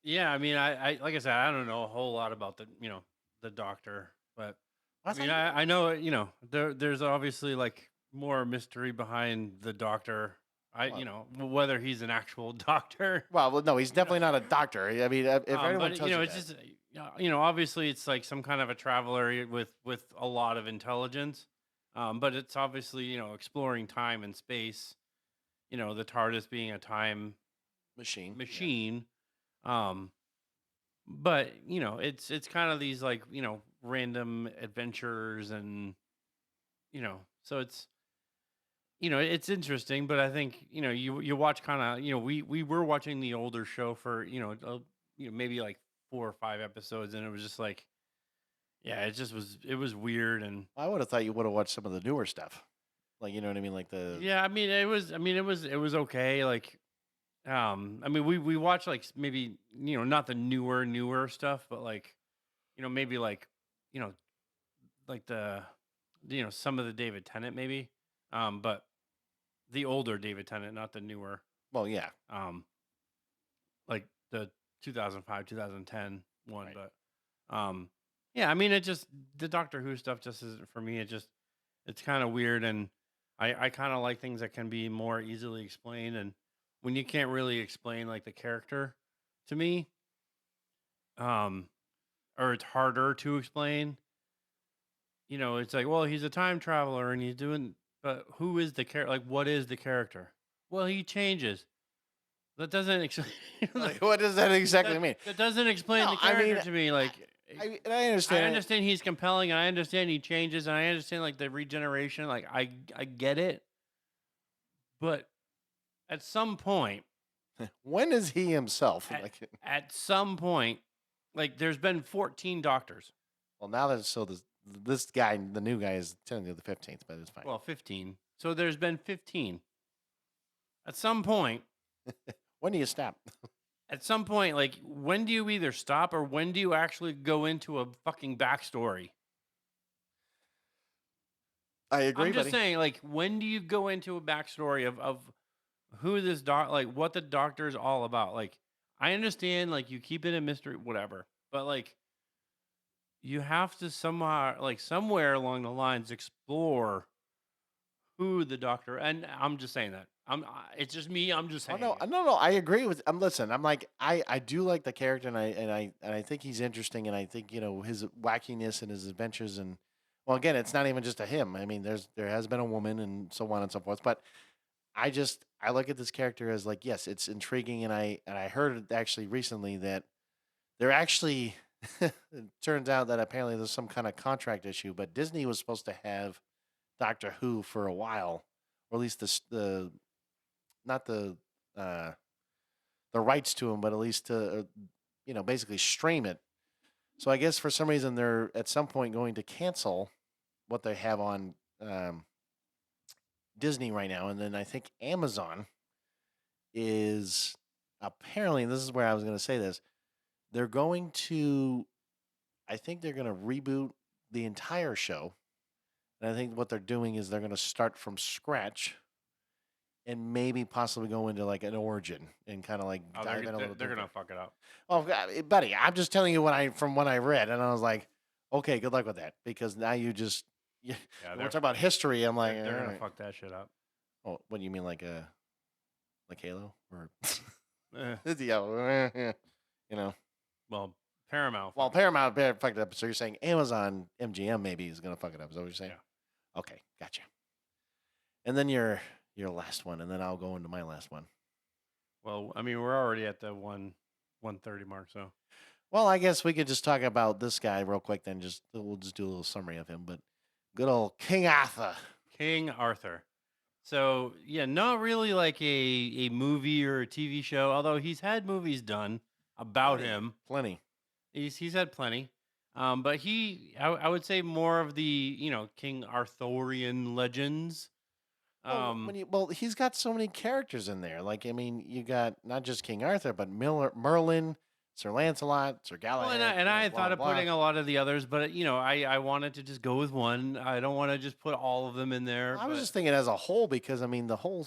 Yeah, I mean, I like I said, I don't know a whole lot about the doctor, but I That's how mean, you I know there's obviously like more mystery behind the doctor. well, Whether he's an actual doctor, well, no, he's you know, definitely not a doctor. I mean, if anyone but tells you it's that, just obviously it's like some kind of a traveler with a lot of intelligence, but it's obviously exploring time and space. The TARDIS being a time machine, yeah. machine. Um, but it's kind of these like random adventures and so it's interesting, but I think you watch kind of we were watching the older show for maybe like 4 or 5 episodes, and it was just like it was weird. And I would have thought you would have watched some of the newer stuff, like you know what I mean, like the yeah, I mean it was okay, like I mean, we watch like maybe not the newer stuff, but like maybe like you know like the some of the David Tennant maybe, but the older David Tennant, not the newer, Well, yeah, um, like the 2005 2010 one, right. but yeah, I mean, it just the Doctor Who stuff just isn't for me. It's kind of weird, and I kind of like things that can be more easily explained, and when you can't really explain like the character to me, um, or it's harder to explain. It's like, well, he's a time traveler and he's doing, but who is the character? Like, what is the character? Well, he changes. That doesn't Like, what does that exactly that mean? that doesn't explain No, the I mean, character to me. Like, I I understand it. understand he's compelling, and I understand he changes, and I understand like the regeneration. Like, I get it, but at some point, When is he himself? at Like, at some point, like there's been 14 doctors. well, now that so this guy, the new guy, is technically the 15th, but it's fine. Well, 15. So there's been 15. At some point, When do you stop? like, when do you either stop or when do you actually go into a fucking backstory? I agree, I'm just buddy. saying, like, when do you go into a backstory of who this like, what the doctor is all about? Like, I understand, like, you keep it a mystery, whatever, but like, you have to somehow, like, somewhere along the lines, explore who the doctor. And I'm just saying that. It's just me. I'm just Oh saying no, it. no, no. I agree with. Listen, I'm like, I do like the character, and I think he's interesting, and I think his wackiness and his adventures, and well, again, it's not even just a him. I mean, there has been a woman, and so on and so forth. But I look at this character as like, yes, it's intriguing, and I heard actually recently that they're actually. It turns out that apparently there's some kind of contract issue, but Disney was supposed to have Doctor Who for a while, or at least the not uh, the rights to him, but at least to basically stream it. So I guess for some reason they're at some point going to cancel what they have on Disney right now, and then I think Amazon is apparently, and this is where I was going to say this. They're going to, I think they're going to reboot the entire show, and I think what they're doing is they're going to start from scratch and maybe possibly go into like an origin and kind of like Oh, dive in a little they're deeper. gonna fuck it up. Oh, buddy, I'm just telling you from what I read, and I was like, okay, good luck with that because now you just Yeah, we're talking about history. I'm like, they're all gonna right. fuck that shit up. Oh, what do you mean, like Halo or Eh, yeah, you know? well, Paramount. Well, Fucked it up. Paramount fucked it up. So you're saying Amazon MGM maybe is gonna fuck it up? Is that what you're saying? Yeah. Okay, gotcha. And then your last one, and then I'll go into my last one. Well, I mean, we're already at the 130 mark, so Well, I guess we could just talk about this guy real quick. Then we'll just do a little summary of him. But good old King Arthur. King Arthur. So yeah, not really like a movie or a TV show, although he's had movies done about him. Plenty. He's had plenty. But I would say more of the King Arthurian legends. Well, he's got so many characters in there. Like, I mean, you got not just King Arthur, but Merlin, Sir Lancelot, Sir Well, Galahad. and I Blah thought of blah. putting a lot of the others, but I wanted to just go with one. I don't want to just put all of them in there. I was But just thinking as a whole because I mean the whole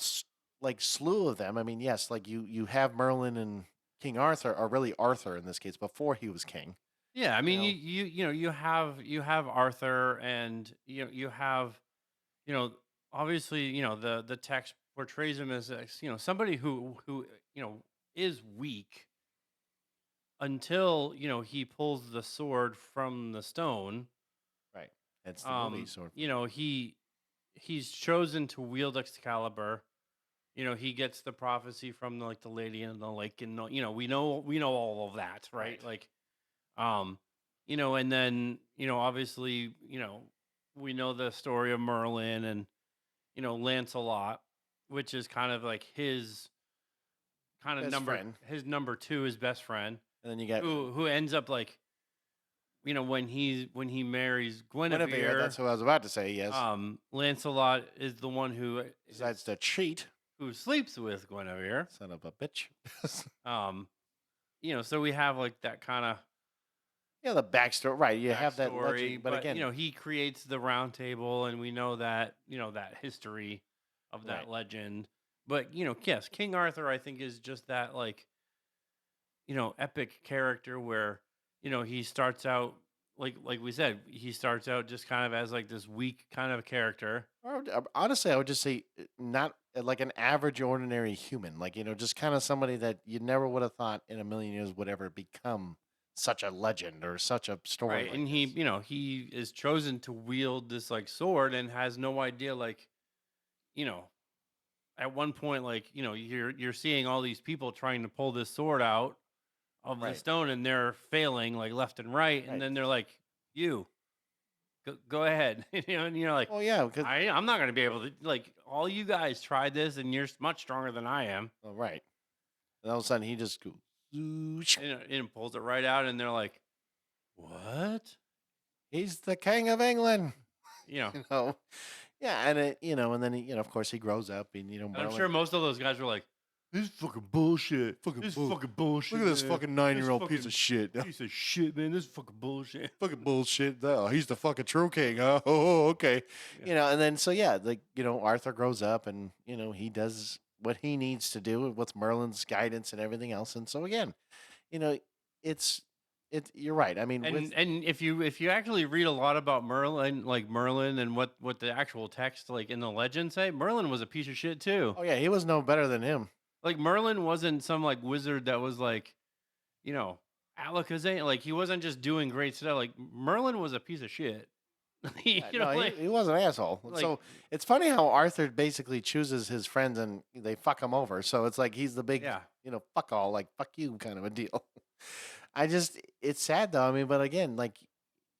like slew of them. I mean, yes, like you have Merlin and King Arthur, or really Arthur in this case, before he was king. yeah, I mean know. you have Arthur, and you have you know obviously the text portrays him as somebody who is weak until he pulls the sword from the stone. Right. That's the movie. So He's chosen to wield Excalibur. He gets the prophecy from like the lady in the lake, and we know all of that, right? Right. Like, and then obviously we know the story of Merlin and Lancelot, which is kind of like his kind of best friend. his number two, his best friend, And then you got who ends up like when he marries Guinevere. Guinevere. That's what I was about to say. Yes. Lancelot is the one who Decides to cheat. who sleeps with Guinevere. Son of a bitch. Um, so we have like that kind of Yeah, the backstory, right? You have that backstory, legend, but but again, he creates the round table, and we know that that history of that right, legend. But yes, King Arthur, I think, is just that like epic character where he starts out like we said, he starts out just kind of as like this weak kind of character. honestly, I would just say not like an average, ordinary human, like just kind of somebody that you never would have thought in a million years would ever become such a legend or such a story Right. like And this. he is chosen to wield this like sword and has no idea, like, you know, at one point, like, you're seeing all these people trying to pull this sword out of the Right, stone, and they're failing like left and right. And right. then they're like, you go ahead. And you're like, Oh yeah, because I'm not gonna be able to, like, all you guys tried this and you're much stronger than I am. oh, right. And all of a sudden he just goes, "Zoosh." And pulls it right out, and they're like, what? He's the king of England. You know, you know, yeah, and and then of course he grows up, and and I'm Merlin, sure most of those guys were like, this is fucking bullshit. fucking This is bull. fucking bullshit. Look at this man. fucking This 9-year-old piece fucking of shit. piece of shit, man. This is fucking bullshit. Fucking bullshit. Oh, he's the fucking true king, huh? Oh, okay. Yeah. And then so yeah, like Arthur grows up, and he does what he needs to do with Merlin's guidance and everything else. And so again, you know, it's you're right. I mean, with And if you actually read a lot about Merlin, like Merlin, and what the actual text like in the legend say, Merlin was a piece of shit too. oh yeah, he was no better than him. Like Merlin wasn't some like wizard that was like, you know, Alakazam. Like he wasn't just doing great stuff. Like Merlin was a piece of shit. No, he was an asshole. like So it's funny how Arthur basically chooses his friends and they fuck him over. So it's like he's the big, yeah. fuck all, like fuck you kind of a deal. It's sad though. I mean, but again, like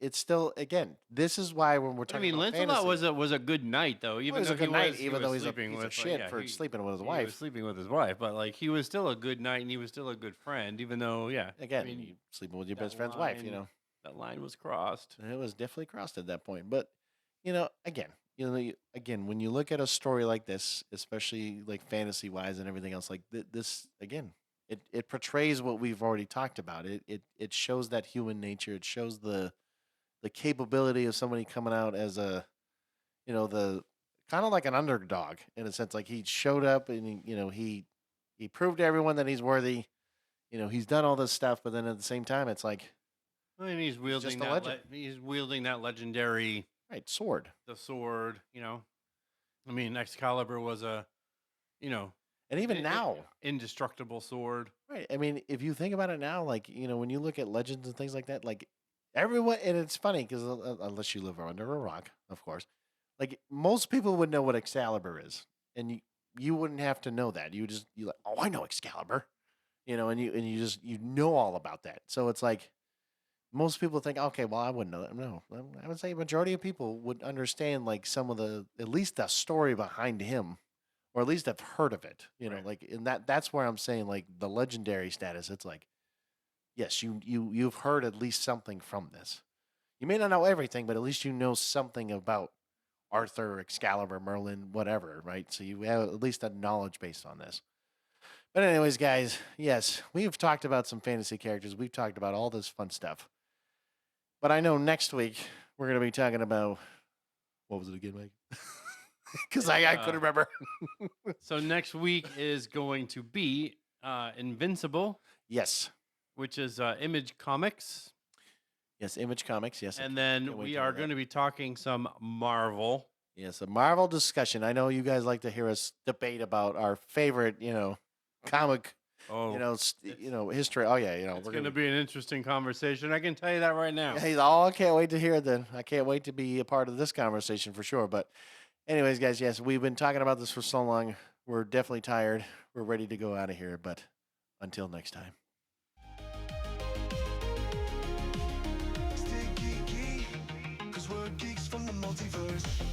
it's still, again, this is why when we're But I talking mean, about Lancelot fantasy, was a good knight though. well, Even he was though a good he knight, was even though he's a sleeping piece of with shit yeah, for sleeping with his he was wife. sleeping with his wife, but like he was still a good knight, and he was still a good friend. Even though, yeah, Again, I mean, you sleeping with your that best friend's wife, line that line was crossed. And it was definitely crossed at that point. But again, again, when you look at a story like this, especially like fantasy wise and everything else, like this again, it portrays what we've already talked about. It shows that human nature. It shows the capability of somebody coming out as a the kind of like an underdog in a sense. Like he showed up and he proved to everyone that he's worthy. He's done all this stuff, but then at the same time, it's like I mean, he's he's just wielding a that. legend, He's wielding that legendary right? Sword. the sword. I mean, Excalibur was a you know And even now, indestructible sword. right? I mean, if you think about it now, like when you look at legends and things like that, like everyone, and it's funny because unless you live under a rock, of course, like most people would know what Excalibur is, and you wouldn't have to know that. You like, oh, I know Excalibur, and you just know all about that. So it's like most people think, okay, well, I wouldn't know that. No, I would say a majority of people would understand like some of at least the story behind him, or at least have heard of it. Right. Like in that's where I'm saying like the legendary status. It's like, yes, you've heard at least something from this. You may not know everything, but at least you know something about Arthur, Excalibur, Merlin, whatever, right? So you have at least a knowledge based on this. But anyways, guys, yes, we've talked about some fantasy characters. We've talked about all this fun stuff. But I know next week we're going to be talking about what was it again, Mike? Because I couldn't remember. So next week is going to be Invincible, Yes. which is Image Comics. Yes, Image Comics. Yes. And then we are going to be talking some Marvel. Yes, a Marvel discussion. I know you guys like to hear us debate about our favorite, comic, history. Oh yeah, It's going to be an interesting conversation. I can tell you that right now. Hey, I can't wait to hear it. Then I can't wait to be a part of this conversation for sure. But, anyways, guys, yes, we've been talking about this for so long. We're definitely tired. We're ready to go out of here. But until next time. Stay geeky, 'cause we're geeks from the multiverse.